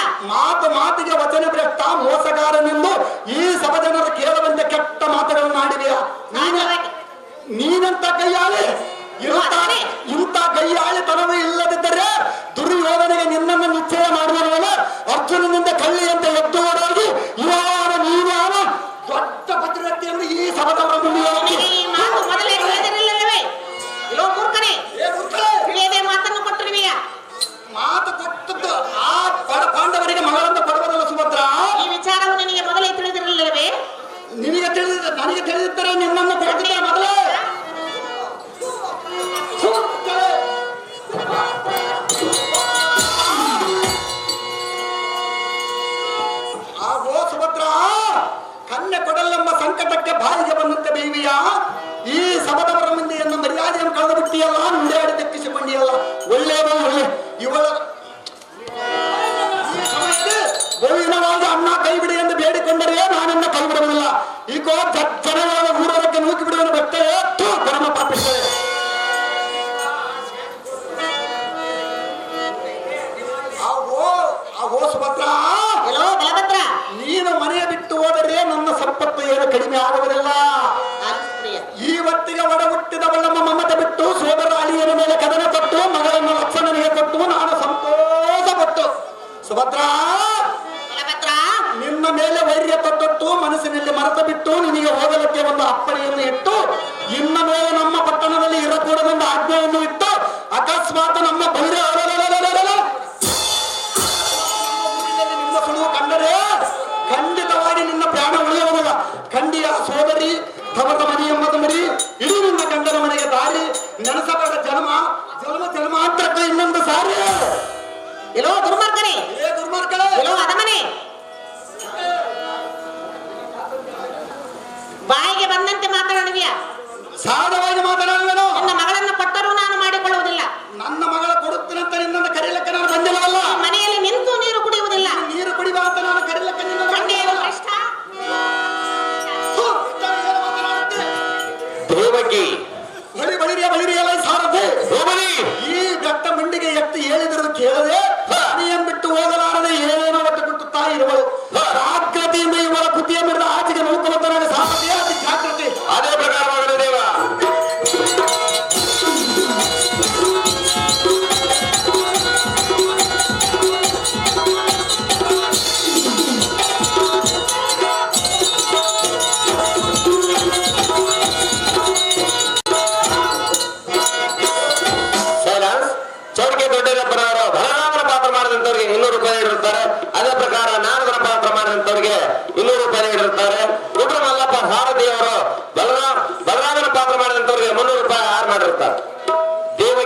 [SPEAKER 3] ಮಾತಿಗೆ ವಚನ ಭ್ರಷ್ಟ ಮೋಸಗಾರನೆಂದು ಈ ಸಭಜನರು ಕೇಳುವಂತೆ ಕೆಟ್ಟ ಮಾತುಗಳನ್ನು ಆಡಿದೆಯಾ? ನೀನಂತ ಕೈ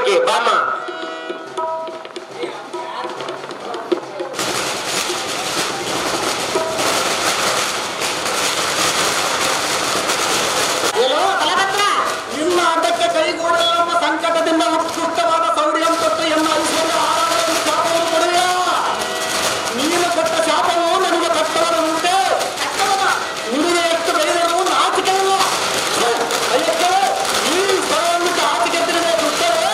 [SPEAKER 1] ದೇವಕಿ ಬಾಮ.
[SPEAKER 2] ಏನೋ ಬಲಭದ್ರ,
[SPEAKER 3] ನಿನ್ನ ಆಟಕ್ಕೆ ಕೈಗೂಡಲು ನಮ್ಮ ಸಂಕಟದಿಂದ ಉತ್ಕೃಷ್ಟವಾದ ಸೌರ್ಯಂ ಕೊಟ್ಟು ಎನ್ನ ಐಶ್ವರ್ಯ ಆರಾಧನೆಯನ್ನು ಶಾಪವನ್ನು ಕೊಡುವೆಯಾ? ನೀನು ಕೊಟ್ಟ ಶಾಪವು ನನಗೆ ಕಷ್ಟವನ್ನುಂಟೆ. ನಿನಗೆ ಎಷ್ಟು ಬೆಳೆದರೂ ನಾಚಿಕೆ ಇಲ್ಲ. ಅಯ್ಯಕ್ಕೆ ಈ ಸ್ಥಳವನ್ನು ಆಚಿಕೆ ತಿರುಗಿ ಬಿಟ್ಟರೆ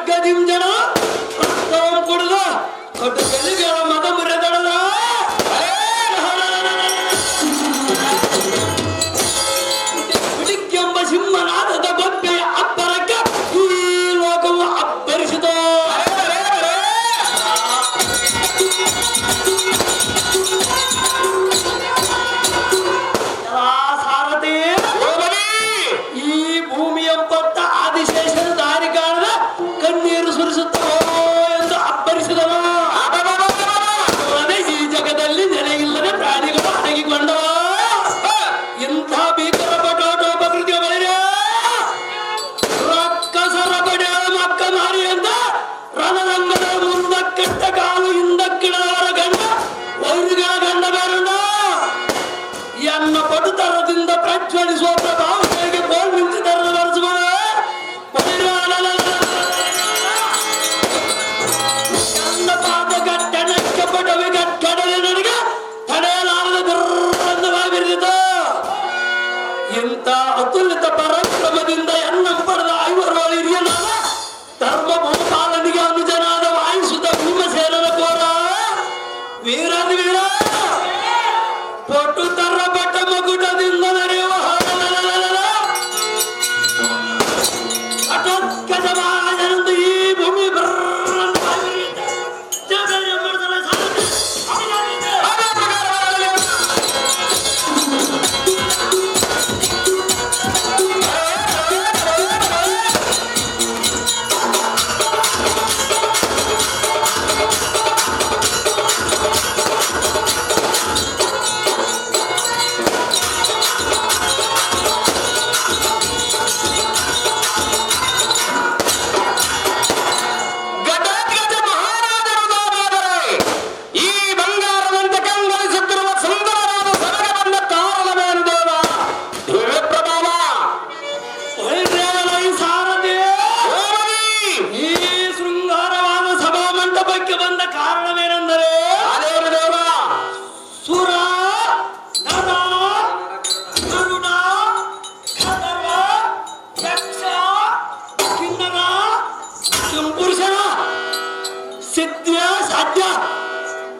[SPEAKER 3] ಜಗ್ಗದಿಂ ಜನ ರಕ್ತವನ್ನು ಕುಡಿದು ಕಟ್ಟು ಕಲಿಗಳ ಮದ ಮುರಿದಳದ ಹುಡುಕೆಂಬ ಸಿಂಹನಾದದ ಬೊಬ್ಬೆಯ ಅಬ್ಬರಕ್ಕೆ ಈ ಲೋಕವು ಅಬ್ಬರಿಸಿತು. ಸಾರಥಿ ಈ ಭೂಮಿಯ ಪಟ್ಟ ಆದಿಶೇಷನ ದಾರಿ ಕಾಣದ ಕಣ್ಣೀರು ಸುರಿಸುತ್ತೋ ಎಂದು ಅಬ್ಬರಿಸಿದನು. ಈ ಜಗದಲ್ಲಿ ನೆಲೆಯಿಲ್ಲದೆ ಪ್ರಾಣಿಗಳು ಅಡಗಿಕೊಂಡವ. ಇಂಥ ಭೀಕರ ಪಟೋಟ ಪ್ರಕೃತಿಯ ಬಳಿರೆ ರಕ್ಕಸರ ಪಡೆಯ ಮಕ್ಕ ಮಾರಿ ಅಂತ ರಣರಂಗದ ಮುಂದಕ್ಕೆಟ್ಟ ಕಾಲು ಹಿಂದಕ್ಕಿಡದವರ ಗಂಡ ವೈರಿಗಳ ಗಂಡ ಬೇರಣ್ಣ ಎನ್ನ ಪಟುತರದಿಂದ ಪ್ರಜ್ವಲಿಸುವ ಪ್ರಭಾವಕ್ಕೆ ಬೋಲ್ ನಿಂತಿದ್ದಾರೆ ನಡೆಸುವ ನನ್ನ ಪಾದಗಟ್ಟಣಕ್ಕೆ ಪಟವಿಗೆ ಕಡಲೆ ನನಗೆ ತಡೆಯಲಾರದ ಬಿರಿದಿತು. ಇಂಥ ಅತುಲಿತ ಪರಾಕ್ರಮದಿಂದ ಎನ್ನ ಪಡೆದ ಐವರು ಹಿರಿಯನಾದ ಧರ್ಮ ಬಹುಪಾಲನಿಗೆ ಅನುಜನಾದ ವಾಯಿಸುತ್ತ ಭೀಮಸೇನನ ಕೋರ ವೀರಾದಿ ವೀರ ಪಟುತರ ಬಟ ಮಗುಟದಿಂದ ನಡೆಯುವ ಹಠೋತ್ಕಟವಾದನೆಂದು ಈ ಭೂಮಿ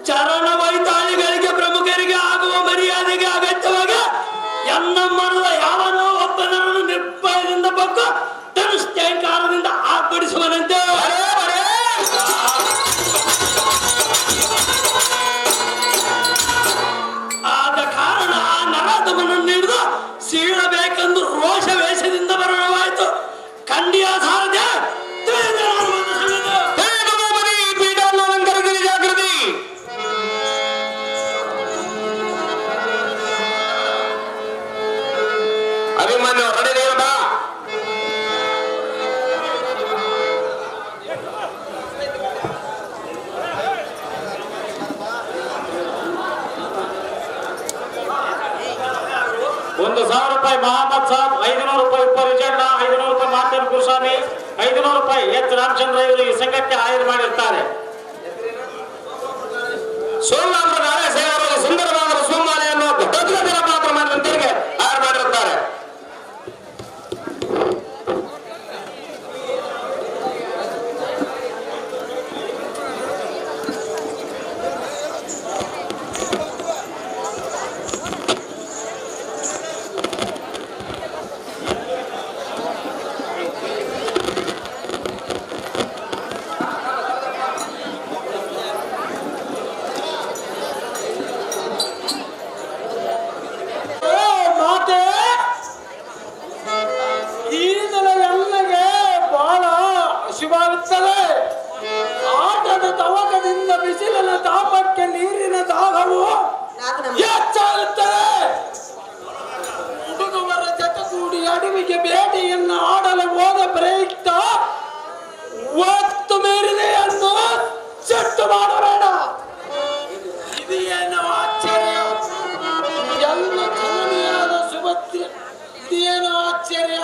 [SPEAKER 3] ಚರಣ ವೈತಾಳಿಗಳಿಗೆ ಪ್ರಮುಖರಿಗೆ ಆಗುವ ಮರ್ಯಾದೆಗೆ ಅಗತ್ಯವಾಗಿ ಎನ್ನ ಮರದ ಯಾವನೋ ಒಬ್ಬನನ್ನು ನಿರ್ಭಯದಿಂದ ಬಗ್ಗ ಧನುಷ್ಠ್ಯಂಕಾರದಿಂದ ಆರ್ಪಡಿಸುವನಂತೆ. ಆದ ಕಾರಣ ಆ ನರಾಧಮನನ್ನು ಹಿಡಿದು ಸೀಳಬೇಕೆಂದು ರೋಷ ವೇಷದಿಂದ ಬರವಾಯಿತು. ಖಂಡಿಯ ಸಾರಥ್ಯ
[SPEAKER 1] ಅಭಿಮನ್ಯು ಹೊರಡೆ ಬಾ.
[SPEAKER 5] ₹1,000 ಮೊಹಮ್ಮದ್ ಸಾಬ್, ₹500 ಉಪ ವಿಜಯಣ್ಣ, ₹500 ಮಾತನ್ ಗುರುಸ್ವಾಮಿ, ₹500 ಎಚ್ ರಾಮಚಂದ್ರ ಇವರು ಈ ಸಂಘಕ್ಕೆ ಹಾಯರ್ ಮಾಡಿರ್ತಾರೆ.
[SPEAKER 1] ಸೋಮವಾರ ನಾಳೆ ಸೇವರಿಗೆ ಸುಂದರವಾದ ಸೋಮಾಲೆಯನ್ನು ದೊಡ್ಡ ಪಾತ್ರ ಮಾಡಿದಂತರಿಗೆ ಹಾಯರ್ ಮಾಡಿರುತ್ತಾರೆ.
[SPEAKER 3] ಶುಭಾಗುತ್ತದೆ. ಆಟದ ತವಕದಿಂದ ಬಿಸಿಲಿನ ತಾಪಕ್ಕೆ ನೀರಿನ ದಾಹವು ಹೆಚ್ಚಾಗುತ್ತದೆ. ಹುಡುಗವರ ಜೊತೆಗೂಡಿ ಅಡವಿಗೆ ಬೇಟೆಯನ್ನು ಆಡಲು ಹೋದ ಪ್ರಯುಕ್ತ ಒತ್ತು ಮೀರಿದೆಯನ್ನು ಸಿಟ್ಟು ಮಾಡಬೇಡ. ಇದು ಏನು ಆಶ್ಚರ್ಯ, ಎಲ್ಲ ಜನನಿಯಾದ ಸುಭದ್ರ, ಇದೇನು ಆಶ್ಚರ್ಯ.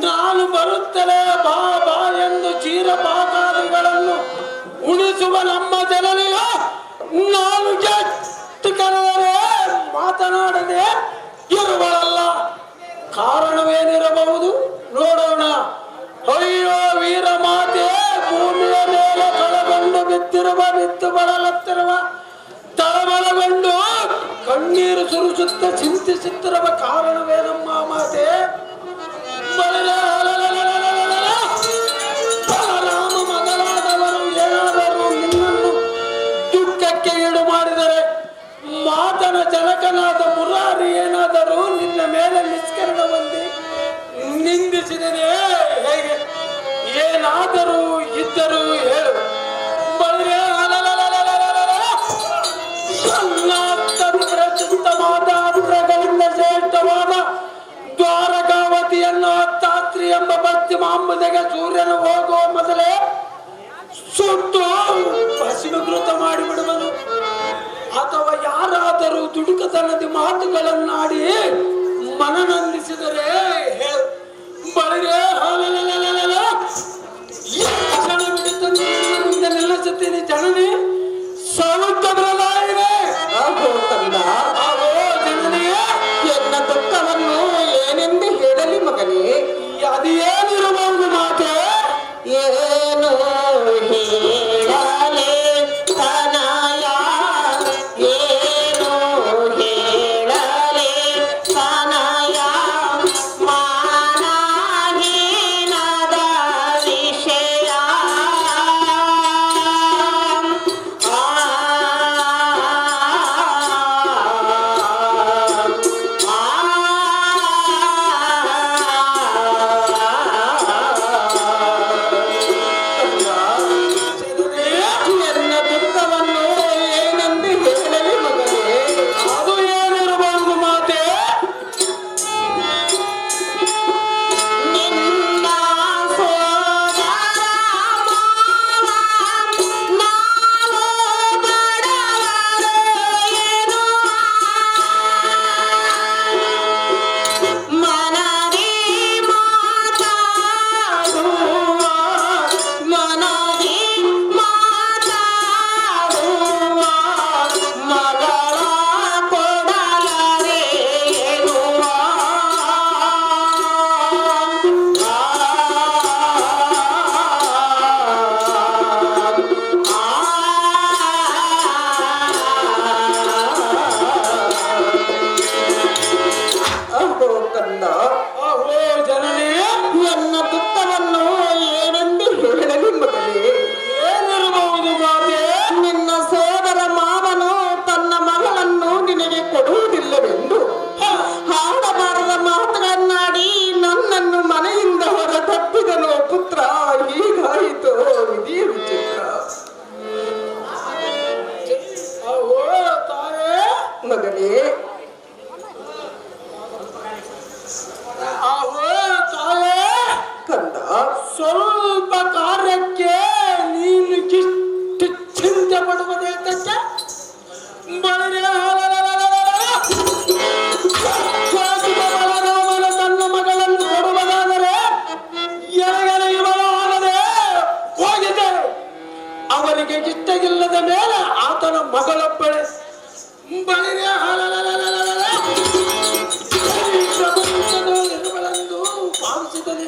[SPEAKER 3] ನಾನು ಬರುತ್ತಲೇ ಬಾ ಬಾ ಎಂದು ಚೀರಪಾಕಾದಿಗಳನ್ನು ಉಣಿಸುವ ನಮ್ಮ ಜನನಿಯ ನಾನು ಎಷ್ಟು ಕರೆದರೆ ಮಾತನಾಡದೆ ಇರುವಳಲ್ಲ. ಕಾರಣವೇನಿರಬಹುದು ನೋಡೋಣ. ಅಯ್ಯೋ ವೀರ ಮಾತೆ ಬಿದ್ದಿರುವ ಬಿತ್ತು ಬಳಲತ್ತಿರುವ ತಳಮಳಗೊಂಡು ಕಣ್ಣೀರು ಸುರಿಸುತ್ತ ಚಿಂತಿಸುತ್ತಿರುವ ಕಾರಣವೇನಮ್ಮ ಮಾತೆ? ಬಲರಾಮ ಮೊದಲಾದವರು ಏನಾದರೂ ನಿನ್ನನ್ನು ದುಃಖಕ್ಕೆ ಈಡು ಮಾಡಿದರೆ, ಮಾತನ ಜನಕನಾದ ಮುರಾರಿ ಏನಾದರೂ ನಿನ್ನ ಮೇಲೆ ನಿಷ್ಕರಣ ಹೊಂದಿ ನಿಂದಿಸಿದರೆ ಹೇಗೆ? ಏನಾದರೂ ಇದ್ದರೂ ಹೇಳು. ಚಿತ್ತವಾದ ಶ್ರೇಷ್ಠವಾದ ದ್ವಾರಕಾವತಿಯನ್ನು ತಾತ್ರಿ ಎಂಬ ಪಶ್ಚಿಮಾಂಬದೆಗೆ ಸೂರ್ಯನು ಹೋಗುವ ಮೊದಲೇ ಸುಟ್ಟು ಭಸ್ಮೀಕೃತ ಮಾಡಿಬಿಡುವನು. ಅಥವಾ ಯಾರಾದರೂ ದುಡುಕತನದ ಮಾತುಗಳನ್ನಾಡಿ ಮನನಂದಿಸಿದರೆ ಹೇಳು. ಬಳಿಗೆ ಕ್ಷಣ ಬಿಡುತ್ತಂತೆ ಮುಂದೆ ನಿಲ್ಲಿಸುತ್ತೀನಿ ಜನನಿ ಸೌತಬ್ರಲಾಯಿವೆ.
[SPEAKER 2] ಎನ್ನ ದುಃಖವನ್ನು ಏನೆಂದು ಹೇಳಲಿ ಮಗನೇ?
[SPEAKER 3] ಅದೇನಿರಬಹುದು ಮಾತೆ?
[SPEAKER 2] ಏನು ಹೇಳಲೆ ತನಯ, ಏನು ಹೇಳಲೆ ತನಯ, ಮಾನಹೀನದ ವಿಷಯ.
[SPEAKER 3] ನನ್ನ ದುಃಖವನ್ನು ಏನೆಂದು ಹೇಳಲಿ ಮಗನೇ? ಅದು ಏನಿರಬಹುದು ಮಾತೆ?
[SPEAKER 2] ನಿನ್ನ ಸೋದರ ನಾವು ಬಡವರು ಏನು ಮನದಿ ಮಾತಾಡುವ, ಮನದಿ ಮಾತಾಡುವ ಮಗಳ ಕೊಡಲರೆ ಎನ್ನುವ. ಅಹೋ ಕಂದ,
[SPEAKER 3] ಅಹೋ ಜನನಿ,
[SPEAKER 2] ನನ್ನ ದುಃಖವನ್ನು ಏನೆಂದು ಹೇಳಲಿ ಮಗನೇ?
[SPEAKER 3] ಏನಿರಬಹುದು ಮಾತೆ?
[SPEAKER 2] ನಿನ್ನ ಸೋದರ ಮಾವನು ತನ್ನ ಮಗಳನ್ನು ನಿನಗೆ ಕೊಡುವುದಿಲ್ಲವೆಂದು ಆಡಬಾರದ ಮಾತುಗಳನ್ನಾಡಿ ನನ್ನನ್ನು ಮನೆಯಿಂದ ಹೊರ ತಪ್ಪಿದನು ಪುತ್ರ. ಹೀಗಾಯಿತು ವಿಧಿಯ ವಿಚಿತ್ರ.
[SPEAKER 3] ಅಹೋ ತಾಯೇ,
[SPEAKER 2] ಮಗನೇ,
[SPEAKER 3] ಅಹೋ ತಾಯೇ,
[SPEAKER 2] ಕಂದ,
[SPEAKER 3] ಸ್ವಲ್ಪ ಕಾರ್ಯಕ್ಕೆ ನೀನು ಕಿಷ್ಟು ಚಿಂತೆ ಪಡುವುದೇತಕ್ಕೆ? ಬಲರಾಮನ ತನ್ನ ಮಗಳನ್ನು ಕೊಡುವುದಾದರೆ ಎಳಗಡೆ ಇವಳಾಗದೆ ಹೋಗಿದೆ. ಅವನಿಗೆ ಇಷ್ಟವಿಲ್ಲದ ಮೇಲೆ ಆತನ ಮಗಳೊಬ್ಬಳೆ ಇರುವಳೆಂದು ಭಾವಿಸಿದನೆ.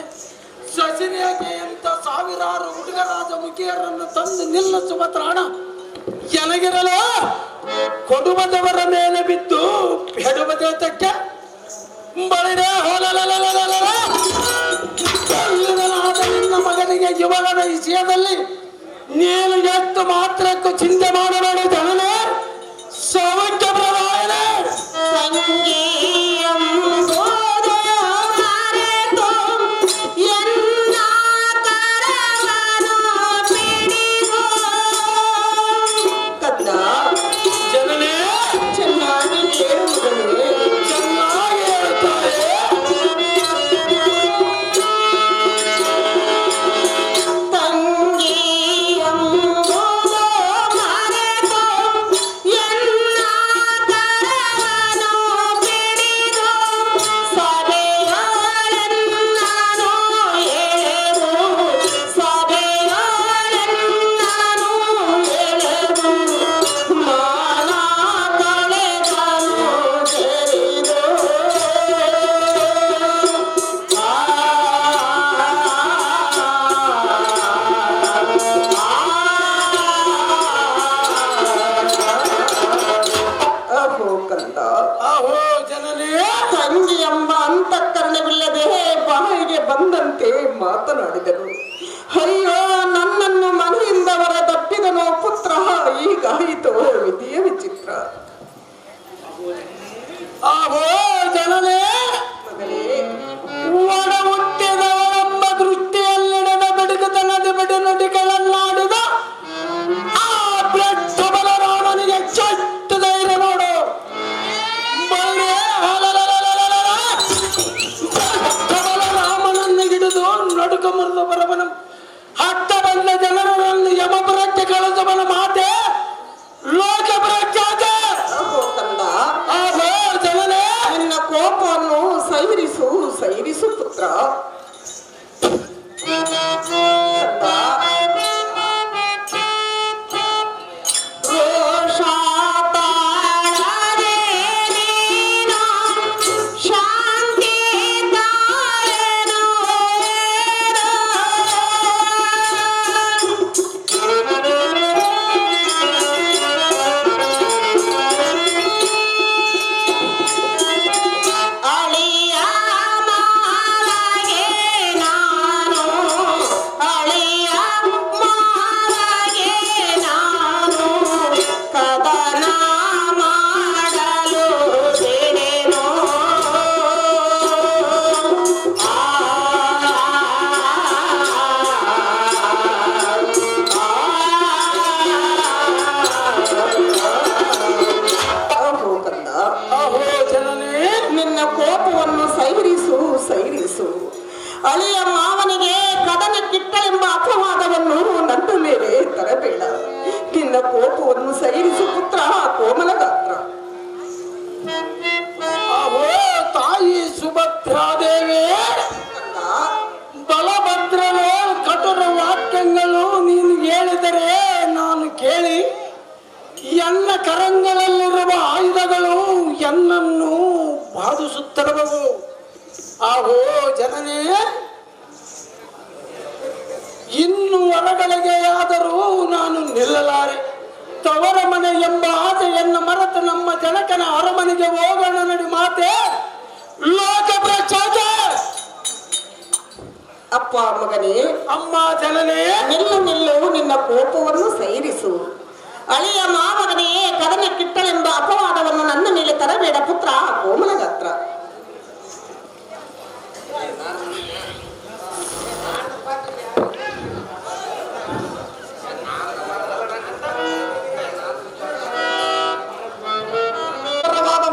[SPEAKER 3] ಸಸಿನೆಗೆ ಅಂತ ಸಾವಿರಾರು ಹುಡುಗರಾಜ ಮುಖಿಯರನ್ನು ತಂದು ನಿಲ್ಲಿಸುವ ತ್ರಾಣ ಎನಗಿರಲು ಕೊಡುವುದವರ ಮೇಲೆ ಬಿದ್ದು ಹೆಡುವುದೇತಕ್ಕೆ? ಬಳಿರೆ ನಿನ್ನ ಮಗನಿಗೆ ಇವಳನ ವಿಷಯದಲ್ಲಿ ನೀನು ಎಷ್ಟು ಮಾತ್ರಕ್ಕೂ ಚಿಂತೆ ಮಾಡಬೇಡ ಜನನೇ. ಸೌಖ್ಯ ಪ್ರದಾಯನೇ
[SPEAKER 2] ತಂಗಿ ಎಂಬುದು ಮರೆತು ಎನ್ನ ಕರವನು ಪಿಡಿಗೋ. ಕಂದ,
[SPEAKER 3] ಜನನೇ
[SPEAKER 2] ಚೆನ್ನಾಗಿ ಕೇಳು ಮಗನೇ.
[SPEAKER 3] ಚೆನ್ನಾಗಿ ಹೇಳ್ತಾರೆ.
[SPEAKER 2] ತಂಗಿ ಎಂಬುದು ಮರೆತು ಎನ್ನ ಕರವನು ಪಿಡಿಗೋ. ಮಾತನಾಡಿದನು. ಅಯ್ಯೋ, ನನ್ನನ್ನು ಮನೆಯಿಂದ ಹೊರದಪ್ಪಿದನೋ ಪುತ್ರ, ಹೀಗಾಯಿತೋ ವಿಧಿಯ ವಿಚಿತ್ರ.
[SPEAKER 3] ಆಹೋ ಜನನೇ,
[SPEAKER 2] ಮಗನೇ,
[SPEAKER 3] ಒಡ ಹುಟ್ಟಿದವಳೆಂಬ ದೃಷ್ಟಿಯಲ್ಲಿಡದ ಬಿಡುಗತನದ ಬಿಡುನುಡಿಗಳನ್ನಾಡಿದ ಆ ಬೆಟ್ಟ ಬಲರಾಮನಿಗೆ ಚಟ್ಟ ಧೈರ್ಯ ನೋಡು. ಬಲ್ಲೆ ಬಲರಾಮನನ್ನು ಹಿಡಿದು ನಡುಕ ಮುರಿದು ಬರವನ ಹತ್ತ ಬಂದ ಜನರನ್ನು ಯಮಪುರಕ್ಕೆ ಕಳಿಸುವನ ಮಾತೆ ಲೋಕ ಪ್ರಖ್ಯಾತ.
[SPEAKER 2] ಅಹೋ ಕಂದ,
[SPEAKER 3] ಆಹೋ ಜನನೇ,
[SPEAKER 2] ನಿನ್ನ ಕೋಪವನ್ನು ಸೈರಿಸು ಸೈರಿಸು ಪುತ್ರ. ಕಂದ, ರೋಷ ತಾಳದೆ ನೀನು ಶಾಂತಿ ತಾಳೆನೋ ಅಳಿಯ ಮಾಲಗೆ ನಾನು, ಅಳಿಯ ಮಾಲಗೆ ನಾನು ಕದನ ಮಾಡಲು ಬಿಡೆನೋ. ಅಹೋ ಕಂದ,
[SPEAKER 3] ಆಹೋ ಜನನೇ,
[SPEAKER 2] ನಿನ್ನ ಕೋಪವನ್ನು ಸೈರಿಸು ಸೈರಿಸು. ಅಳಿಯ ಮಾವನಿಗೆ ಕದನ ಕಿಟ್ಟಳೆಂಬ ಅಪವಾದವನ್ನು ನನ್ನ ಮೇಲೆ ತರಬೇಡ. ನಿನ್ನ ಕೋಪವನ್ನು ಸೈರಿಸು ಪುತ್ರ ಕೋಮಲ ಗಾತ್ರ.
[SPEAKER 3] ಆಹೋ ತಾಯಿ ಸುಭದ್ರಾದೇವಿ, ಬಲಭದ್ರನ ಕಠೋರ ವಾಕ್ಯಗಳು ನೀನು ಹೇಳಿದರೆ ನಾನು ಕೇಳಿ ಎನ್ನ ಕರಂಗಳಲ್ಲಿರುವ ಆಯುಧಗಳು ಎನ್ನನ್ನು ಬಾಧಿಸುತ್ತಿರುವವು. ಆಹೋ ಜನನೇ, ಇನ್ನು ಹೊರಗಳಿಗೆಯಾದರೂ ನಾನು ನಿಲ್ಲಲಾರೆ. ತವರ ಮನೆ ಎಂಬ ಆಸೆಯನ್ನು ಮರೆತು ನಮ್ಮ ಜನಕನ ಅರಮನೆಗೆ ಹೋಗೋಣ ನಡಿ ಮಾತೆ ಲೋಕ ಪ್ರಚಾರ.
[SPEAKER 2] ಅಪ್ಪ ಮಗನೇ,
[SPEAKER 3] ಅಮ್ಮ ಜನನೇ,
[SPEAKER 2] ನಿಲ್ಲು ನಿಲ್ಲು, ನಿನ್ನ ಕೋಪವನ್ನು ಸೈರಿಸು. ಅಳಿಯ ಮಾವನಿಗೆ ಕದನ ಕಿಟ್ಟಳೆಂಬ ಅಪವಾದವನ್ನು ನನ್ನ ಮೇಲೆ ತರಬೇಡ ಪುತ್ರ ಕೋಮಲ ಗಾತ್ರ.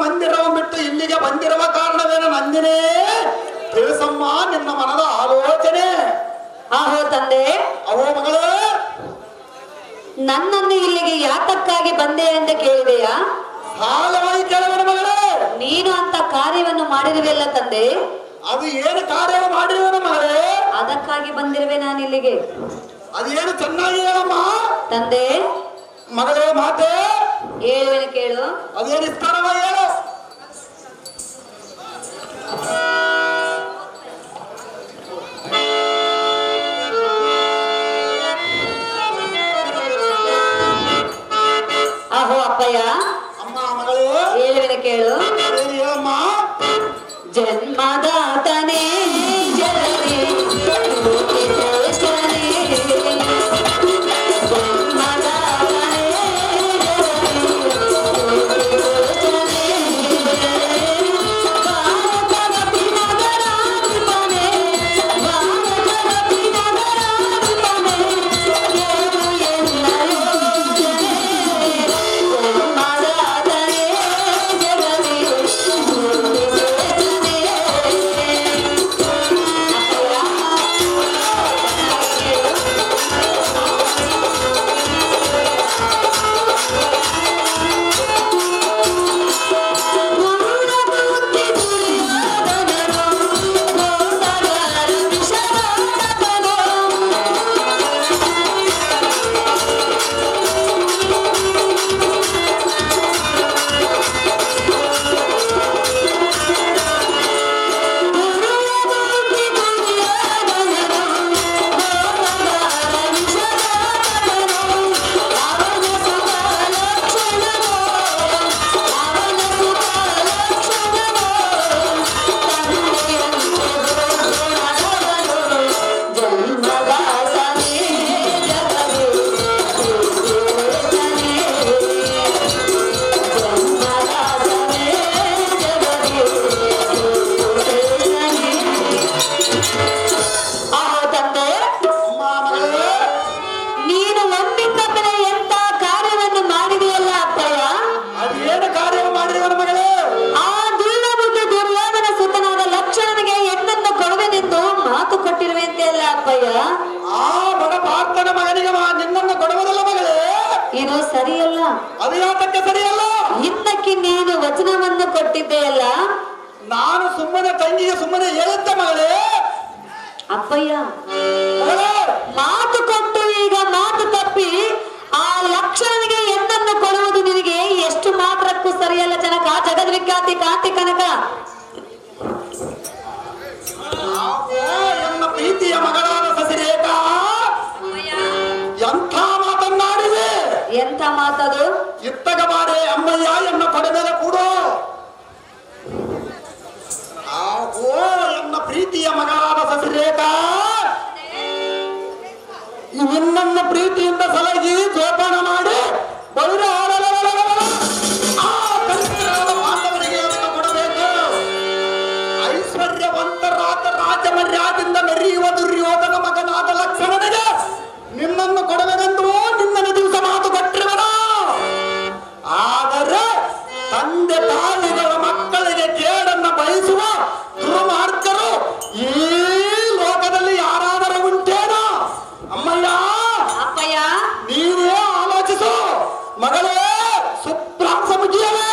[SPEAKER 3] ಮಂದಿರವನ್ನು ಬಿಟ್ಟು ಇಲ್ಲಿಗೆ ಬಂದಿರುವ ಕಾರಣವೇನು ನಂದಿನೇ? ತಿಳಿಸಮ್ಮ ನಿನ್ನ ಮನದ ಆಲೋಚನೆ.
[SPEAKER 4] ಆಹೋ ತಂದೆ,
[SPEAKER 3] ಅವೋ ಮಗಳೇ,
[SPEAKER 4] ನನ್ನನ್ನು ಇಲ್ಲಿಗೆ ಯಾತಕ್ಕಾಗಿ ಬಂದೆ ಅಂತ ಕೇಳಿದೆಯಾ?
[SPEAKER 3] ಹಾಲವಾಗಿ ಕೇಳುವನ ಮಗಳೇ,
[SPEAKER 4] ನೀನು ಅಂತ ಕಾರ್ಯವನ್ನು ಮಾಡಿರುವೆಲ್ಲ ತಂದೆ,
[SPEAKER 3] ಅದು ಏನು ಕಾರ್ಯ ಮಾಡಿರುವನ ಮಗಳೇ?
[SPEAKER 4] ಅದಕ್ಕಾಗಿ ಬಂದಿರುವೆ ನಾನು ಇಲ್ಲಿಗೆ.
[SPEAKER 3] ಅದೇನು ಚೆನ್ನಾಗಿ ಹೇಳಮ್ಮ
[SPEAKER 4] ತಂದೆ.
[SPEAKER 3] ಮಗಳೇ ಮಾತೆ,
[SPEAKER 4] ಹೇಳುವೆನು ಕೇಳು.
[SPEAKER 3] ಅದೇನು ವಿಸ್ತಾರವಾಗಿ ಹೇಳು.
[SPEAKER 4] ಆಹೋ ಅಪ್ಪಯ್ಯ,
[SPEAKER 3] ಅಮ್ಮ ಮಗಳೇ,
[SPEAKER 4] ಹೇಳುವೆನು ಕೇಳು.
[SPEAKER 3] ಅದೇನು ಹೇಳಮ್ಮ.
[SPEAKER 4] ಜನ್ಮದಾತನೇ ಜನನೇ ಶ್ರೇಷ್ಠನೇ, ಜನ್ಮದಾತನೇ ಭಾರತದ ಪಿನಗರಾಧಿಪನೇ, ಭಾರತದ ಪಿನಗರಾಧಿಪನೇ, ಏನು ಎಲ್ಲ ಯೋಚನೆ, ಜನ್ಮದಾತನೇ ಜಗನೇ ಶ್ರೇಷ್ಠನೇ. ಸರಿಯಲ್ಲ.
[SPEAKER 3] ಅದು ಯಾತಕ್ಕೆ ಸರಿಯಲ್ಲ?
[SPEAKER 4] ಹಿಂದಕ್ಕೆ ನೀನು ವಚನವನ್ನು ಕೊಟ್ಟಿದ್ದೆಯಲ್ಲ.
[SPEAKER 3] ನಾನು ಸುಮ್ಮನೆ ತಂಗಿಗೆ ಸುಮ್ಮನೆ ಹೇಳಿದ್ದೆ ಮಗಳೇ.
[SPEAKER 4] ಅಪ್ಪಯ್ಯ,
[SPEAKER 3] ಮಗಳೇ,
[SPEAKER 4] ಮಾತು ಕೊಟ್ಟು ಈಗ ಮಾತು ತಪ್ಪಿ ಆ ಲಕ್ಷಣನಿಗೆ ಹೆಣ್ಣನ್ನು ಕೊಡುವುದು ನಿನಗೆ ಎಷ್ಟು ಮಾತ್ರಕ್ಕೂ ಸರಿಯಲ್ಲ ಜನಕ. ಜಗದ್ವಿಖ್ಯಾತಿ ಕಾಂತಿ ಕನಕ.
[SPEAKER 3] ನನ್ನ ಪ್ರೀತಿಯ ಮಗಳಾದ ಸಸಿರೇಖ ಎಂಥ ಮಾತನ್ನಾಡಿದೆ.
[SPEAKER 4] ಎಂಥ ಮಾತದು?
[SPEAKER 3] ಇತ್ತಗ ಬಾರೆ ಅಮ್ಮಯ್ಯ ಎನ್ನ ಕೊಡ ಮೇಲೆ ಕೂಡು. ಎನ್ನ ಪ್ರೀತಿಯ ಮಗಳಾದ ಸಸಿರೇಖ ನಿನ್ನನ್ನು ಪ್ರೀತಿಯಿಂದ ಸಲಹಿ ಜೋಪಾನ ಮಾಡಿ ಬಳಿರ ಬಾಂಧವರಿಗೆ ಅದನ್ನು ಕೊಡಬೇಕು. ಐಶ್ವರ್ಯವಂತರಾದ ರಾಜಮರ್ಯಾದಿಂದ ಮೆರೆಯುವ ದುರ್ಯೋಧನ ಮಗನಾದ ಲಕ್ಷ್ಮಣನಿಗೆ ನಿನ್ನನ್ನು ಕೊಡಬೇಕೆಂದು ನಿನ್ನನ್ನು ದಿವಸ ಮಾತು ಕೊಟ್ಟಿರುವನು. ಆದರೆ ತಂದೆ ತಾಯಿಗಳ ಮಕ್ಕಳಿಗೆ ಕೇಡನ್ನು ಬಯಸುವ ದುರ್ಮಾರ್ಗರು ಈ ಲೋಕದಲ್ಲಿ ಯಾರಾದರೂ ಉಂಟೇನೋ? ಅಮ್ಮಯ್ಯ,
[SPEAKER 4] ಅಪ್ಪಯ್ಯ,
[SPEAKER 3] ನೀನೇ ಆಲೋಚಿಸು ಮಗಳೇ. ಸುಪ್ರಾಂಸ ಮುಗಿಯಲೇ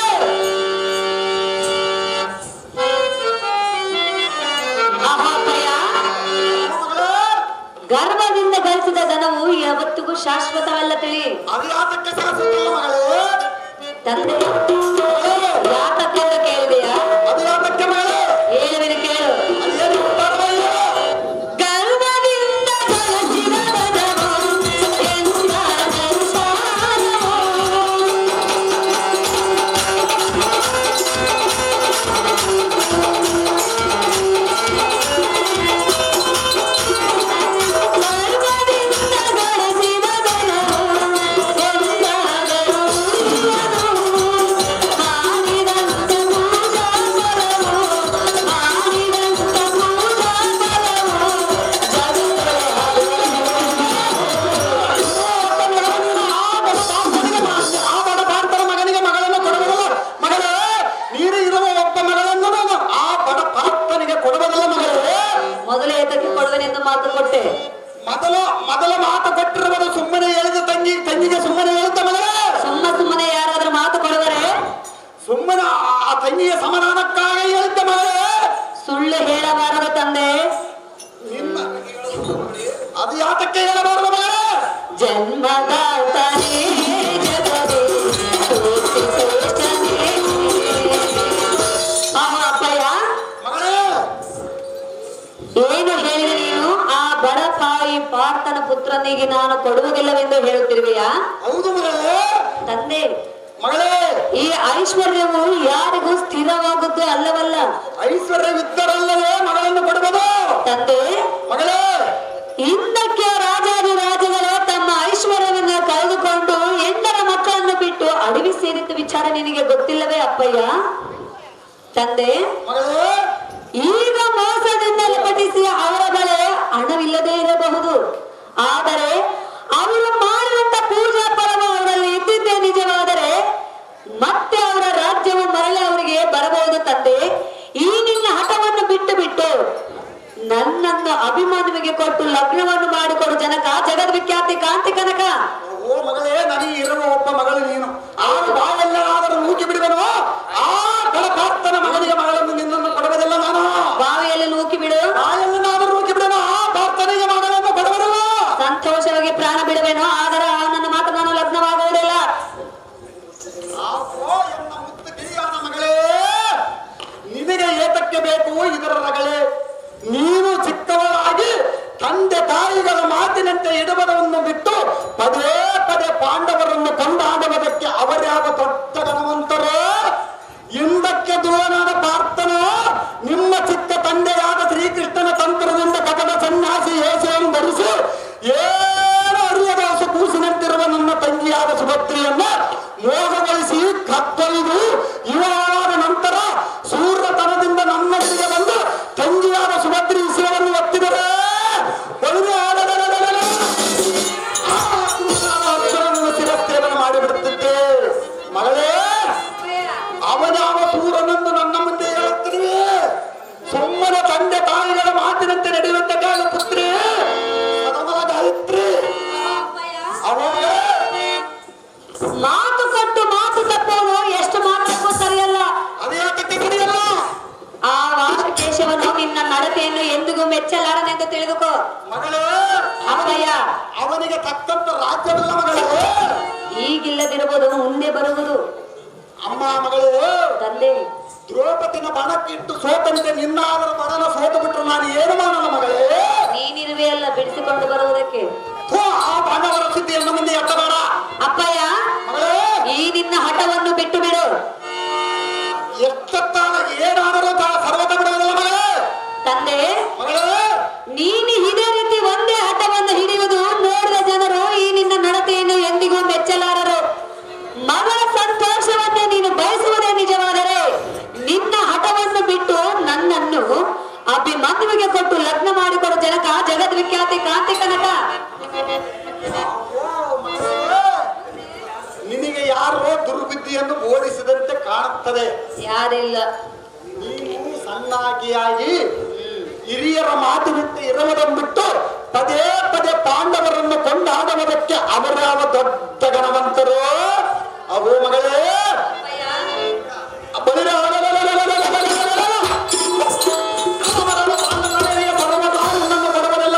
[SPEAKER 4] ಗರ್ಭದಿಂದ ಗಳಿಸಿದ ಧನವು ಯಾವತ್ತಿಗೂ ಶಾಶ್ವತವಲ್ಲ ತಿಳಿ.
[SPEAKER 3] ಅದು ಯಾತಕ್ಕೆ ಶಾಶ್ವತವಲ್ಲ ಮಗಳೇ?
[SPEAKER 4] ತಂದೆ ಯಾತಕ್ಕೆ ಕೇಳಿದೆಯಾ?
[SPEAKER 3] ಅದು ಯಾತಕ್ಕೆ ಮಗಳೇ?
[SPEAKER 4] ಹೇಳುವಿನ ಕೇಳು.
[SPEAKER 3] ಅದೇನು ಉತ್ತರವಲ್ಲ?
[SPEAKER 4] ಗರ್ಭದಿಂದ ಗಳಿಸಿದ ಧನವು ಎಂಥ ಸಂಸಾರವೋ. ಮೊದಲೇ ಏತಕ್ಕೆ ಕೊಡುವೆನೆಂದು ಮಾತು ಕೊಟ್ಟೆ.
[SPEAKER 3] ಮೊದಲ ಮಾತು ಕೊಟ್ಟಿರುವುದು ಸುಮ್ಮನೆ ಹೇಳಿದ ತಂಗಿಗೆ ಸುಮ್ಮನೆ ಹೇಳಿದ್ದ ಮಗಳೇ.
[SPEAKER 4] ಸುಮ್ಮನೆ ಯಾರಾದ್ರೂ ಮಾತು ಕೊಡುವರೆ?
[SPEAKER 3] ಸುಮ್ಮನೆ ಆ ತಂಗಿಯ ಸಮಾಧಾನಕ್ಕಾಗಿ ಹೇಳಿದ್ದ ಮಗಳೇ.
[SPEAKER 4] ಸುಳ್ಳು ಹೇಳಬಾರದು ತಂದೆ.
[SPEAKER 3] ನಿನ್ನ ಅದು ಯಾತಕ್ಕೆ ಹೇಳಬಾರದು ಮಗಳೇ?
[SPEAKER 4] ಜನ್ಮದಾತನೇ ಜಗದೇ ಸ್ತೋತಿ ಶ್ರೇಷ್ಠನೇ. ಅಪ್ಪಯ್ಯ,
[SPEAKER 3] ಮಗಳೇ,
[SPEAKER 4] ಏನು ಹೇಳಿದೆ ನೀನು? ಆ ಬಡ ತಾಯಿ ಪಾರ್ಥನ ಪುತ್ರನಿಗೆ ನಾನು ಕೊಡುವುದಿಲ್ಲವೆಂದು ಹೇಳುತ್ತಿರುವೆಯಾ?
[SPEAKER 3] ಹೌದು ಮಗಳೇ.
[SPEAKER 4] ತಂದೆ,
[SPEAKER 3] ಮಗಳೇ,
[SPEAKER 4] ಈ ಐಶ್ವರ್ಯವು ಯಾರಿಗೂ ಸ್ಥಿರವಾಗುವುದು ಅಲ್ಲವಲ್ಲ.
[SPEAKER 3] ಐಶ್ವರ್ಯವಿದ್ದರಲ್ಲವೇ ಮಗಳನ್ನು ಕೊಡುವುದು.
[SPEAKER 4] ತಂದೆ,
[SPEAKER 3] ಮಗಳೇ,
[SPEAKER 4] ಹಿಂದಕ್ಕೆ ರಾಜಾದಿರಾಜಗಳು ತಮ್ಮ ಐಶ್ವರ್ಯವನ್ನು ಕಳೆದುಕೊಂಡು ಹೆಣ್ಣರ ಮಕ್ಕಳನ್ನು ಬಿಟ್ಟು ಅಡವಿ ಸೇರಿದ ವಿಚಾರ ನಿನಗೆ ಗೊತ್ತಿಲ್ಲವೇ ಅಪ್ಪಯ್ಯ? ತಂದೆ,
[SPEAKER 3] ಮಗಳೇ,
[SPEAKER 4] ಈಗ ಮೋಸದಿಂದ ಲಪಟಿಸಿ ಅವರ ಬಳಿ ಹಣವಿಲ್ಲದೆ ಇರಬಹುದು. ಆದರೆ ಅವರು ಮಾಡುವಂತ ಪೂಜಾ ಪರಮ ಅವರಲ್ಲಿ ಇದ್ದಿದ್ದೇ ನಿಜವಾದರೆ ಮತ್ತೆ ಅವರ ರಾಜ್ಯವು ಮರಳಿ ಅವರಿಗೆ ಬರಬಹುದು. ತಂದೆ, ಈ ನಿನ್ನ ಹಠವನ್ನು ಬಿಟ್ಟು ನನ್ನನ್ನು ಅಭಿಮಾನಿಗೆ ಕೊಟ್ಟು ಲಗ್ನವನ್ನು ಮಾಡಿಕೊಡು ಜನಕ. ಜಗದ್ವಿಖ್ಯಾತಿ ಕಾಂತಿ ಕನಕ.
[SPEAKER 3] ಓ ಮಗಳೇ, ನನಗೆ ಇರುವ ಒಬ್ಬ ಮಗಳು ನೀನು. ಆ ಬಾಯೆಲ್ಲರಾದರೂ ನೂಕಿ ಬಿಡುವನು. ಆ ಕಳಪಾರ್ಥನ ಮಗನಿಗೆ ಮಗಳನ್ನು ನಿನ್ನನ್ನು ಕೊಡುವುದಿಲ್ಲ ನಾನು.
[SPEAKER 4] ಬಾವಿಯಲ್ಲಿ ನೂಕಿ ಬಿಡು.
[SPEAKER 3] ಬಾಯೆಲ್ಲನಾದರೂ ನೂಕಿ ಬಿಡನು. ಆ ಪಾರ್ಥನಿಗೆ ಮಗಳನ್ನು ಕೊಡುವುದಿಲ್ಲ.
[SPEAKER 4] ಸಂತೋಷವಾಗಿ ಪ್ರಾಣ ಬಿಡುವೆನೋ, ಆದರೆ ಅವನನ್ನು ಮಾತ್ರ ನಾನು ಲಗ್ನವಾಗುವುದಿಲ್ಲ.
[SPEAKER 3] ಎನ್ನ ಮುತ್ತು ಕಿರಿಯಾದ ಮಗಳೇ, ನಿನಗೆ ಏತಕ್ಕೆ ಬೇಕು ಇದರ ರಗಳೇ? ನೀನು ಚಿಕ್ಕವಳಾಗಿ ತಂದೆ ತಾಯಿಗಳ ಮಾತಿನಂತೆ ಇಡಬದವನ್ನು ಬಿಟ್ಟು ಪದೇ ಪದೇ ಪಾಂಡವರನ್ನು ಕೊಂಡಾಡುವುದಕ್ಕೆ ಅವರ್ಯಾವ ದೊಡ್ಡ
[SPEAKER 4] ತಿಳಿದುಕೋ.
[SPEAKER 3] ಮಗಳೇ
[SPEAKER 4] ಅಪ್ಪಯ್ಯ
[SPEAKER 3] ಅವನಿಗೆ ತಕ್ಕಂತ ರಾಜ್ಯವಿಲ್ಲ ಮಗಳೇ.
[SPEAKER 4] ಈಗಿಲ್ಲದಿರಬಹುದು, ಮುಂದೆ ಬರುವುದು.
[SPEAKER 3] ಅಮ್ಮ ಮಗಳೇ,
[SPEAKER 4] ತಂದೆ
[SPEAKER 3] ದ್ರೌಪದಿನ ಬಣಕ್ಕಿಟ್ಟು ಸೋತಂತೆ ನಿನ್ನಾದರ ಬಣನ ಸೋತು ಬಿಟ್ರು ನಾನು ಏನು ಮಾಡಲ್ಲ ಮಗಳೇ.
[SPEAKER 4] ನೀನಿರುವೆ ಅಲ್ಲ ಬಿಡಿಸಿಕೊಂಡು ಬರುವುದಕ್ಕೆ.
[SPEAKER 3] ಥು, ಆ ಬಾಂಧವರ ಸುದ್ದಿಯನ್ನು ಮುಂದೆ ಎತ್ತಬೇಡ
[SPEAKER 4] ಅಪ್ಪಯ್ಯ,
[SPEAKER 3] ಮಗಳೇ.
[SPEAKER 4] ಈ ನಿನ್ನ ಹಠವನ್ನು ಬಿಟ್ಟು ಬಿಡು.
[SPEAKER 3] ಎಷ್ಟತ್ತಾನ ಏನಾದರೂ ಸರ್ವತ ಬಿಡುವುದಿಲ್ಲ ಮಗಳೇ.
[SPEAKER 4] ತಂದೆ
[SPEAKER 3] ಮಗಳೇ
[SPEAKER 4] ನೀನು ಇದೇ ರೀತಿ ಒಂದೇ ಹಠವನ್ನು ಹಿಡಿಯುವುದು ನೋಡಿದ ಜನರು ಈ ನಿನ್ನ ನಡತೆಯನ್ನು ಎಂದಿಗೂ ಮೆಚ್ಚಲಾರರು. ಮಗಳ ಸಂತೋಷವನ್ನೇ ನೀನು ಬಯಸುವುದೇ ನಿಜವಾದರೆ ನಿನ್ನ ಹಠವನ್ನು ಬಿಟ್ಟು ನನ್ನನ್ನು ಅಭಿಮನ್ಯುವಿಗೆ ಕೊಟ್ಟು ಲಗ್ನ ಮಾಡಿಕೊಡು ಜನಕ, ಜಗದ್ವಿಖ್ಯಾತಿ ಕ್ರಾಂತಿ ಕನಕ.
[SPEAKER 3] ನಿನಗೆ ಯಾರೋ ದುರ್ಬುದ್ಧಿಯನ್ನು ಬೋಧಿಸಿದಂತೆ ಕಾಣುತ್ತದೆ.
[SPEAKER 4] ಯಾರಿಲ್ಲ,
[SPEAKER 3] ನೀನು ಸಣ್ಣಾಗಿಯಾಗಿ ಹಿರಿಯರ ಮಾತು ಬಿಟ್ಟು ಇರುವುದನ್ನು ಬಿಟ್ಟು ಪದೇ ಪದೇ ಪಾಂಡವರನ್ನು ಕೊಂಡಾಡುವುದಕ್ಕೆ ಅವರ್ಯಾವ ದೊಡ್ಡ ಗಣವಂತರು. ಅವು ಮಗಳೇ ಬಡವರಲ್ಲ.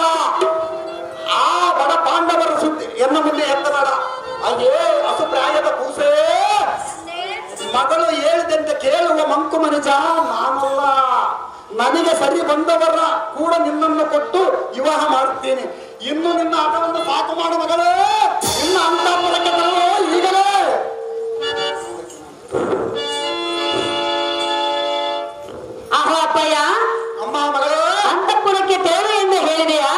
[SPEAKER 3] ಆ ಬಡ ಪಾಂಡವರ ಸುದ್ದಿ ಎನ್ನ ಮುಂದೆ ಎತ್ತಬೇಡ. ಹಾಗೆ ಅಸುಪ್ರಾಯದ ಕೂಸೇ, ಮಗಳು ಹೇಳಿದಂತೆ ಕೇಳುವ ಮಂಕು ಮನುಜ ನಾನಲ್ಲ. ನನಗೆ ಸರಿ ಬಂದವರ ಕೂಡ ನಿನ್ನನ್ನು ಕೊಟ್ಟು ವಿವಾಹ ಮಾಡುತ್ತೇನೆ. ಇನ್ನು ನಿನ್ನ ಆಟವನ್ನು ಸಾಕು ಮಾಡು ಮಗಳೇ. ನಿನ್ನ ಅಂತಃಪುರಕ್ಕೆ ತರೋ ಈಗಲೇ.
[SPEAKER 4] ಆಹೋ ಅಪ್ಪಯ್ಯ,
[SPEAKER 3] ಅಮ್ಮ ಮಗಳೇ,
[SPEAKER 4] ಅಂತಃಪುರಕ್ಕೆ ತೆರಳು ಎಂದು ಹೇಳಿದೆಯಾ?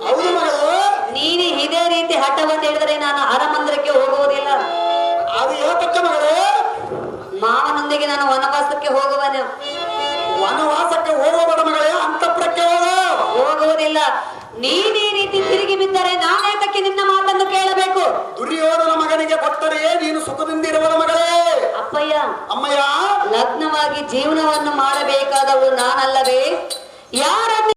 [SPEAKER 3] ಹೌದು ಮಗಳೇ.
[SPEAKER 4] ನೀನು ಇದೇ ರೀತಿ ಹಠವನ್ನು ಹಿಡಿದರೆ ನಾನು ಅರಮಂದಿರಕ್ಕೆ ಹೋಗುವುದಿಲ್ಲ.
[SPEAKER 3] ಅದು ಏತಕ್ಕೆ ಮಗಳೇ?
[SPEAKER 4] ಮಾವನೊಂದಿಗೆ ನಾನು ವನವಾಸಕ್ಕೆ ಹೋಗುವನು.
[SPEAKER 3] ವನವಾಸಕ್ಕೆ ಹೋಗಬೇಡ ಮಗಳೇ, ಅಂತಃಪುರಕ್ಕೆ
[SPEAKER 4] ಹೋಗುವುದಿಲ್ಲ. ನೀನ್ ಈ ರೀತಿ ತಿರುಗಿ ಬಿದ್ದರೆ ನಾನೇತಕ್ಕೆ ನಿನ್ನ ಮಾತನ್ನು ಕೇಳಬೇಕು?
[SPEAKER 3] ದುರ್ಯೋಧನ ಮಗನಿಗೆ ಕೊಟ್ಟರೆ ನೀನು ಸುಖದಿಂದಿರುವಳ ಮಗಳೇ.
[SPEAKER 4] ಅಪ್ಪಯ್ಯ,
[SPEAKER 3] ಅಮ್ಮಯ್ಯ,
[SPEAKER 4] ಲಗ್ನವಾಗಿ ಜೀವನವನ್ನು ಮಾಡಬೇಕಾದವಳು ನಾನಲ್ಲವೇ? ಯಾರನ್ನು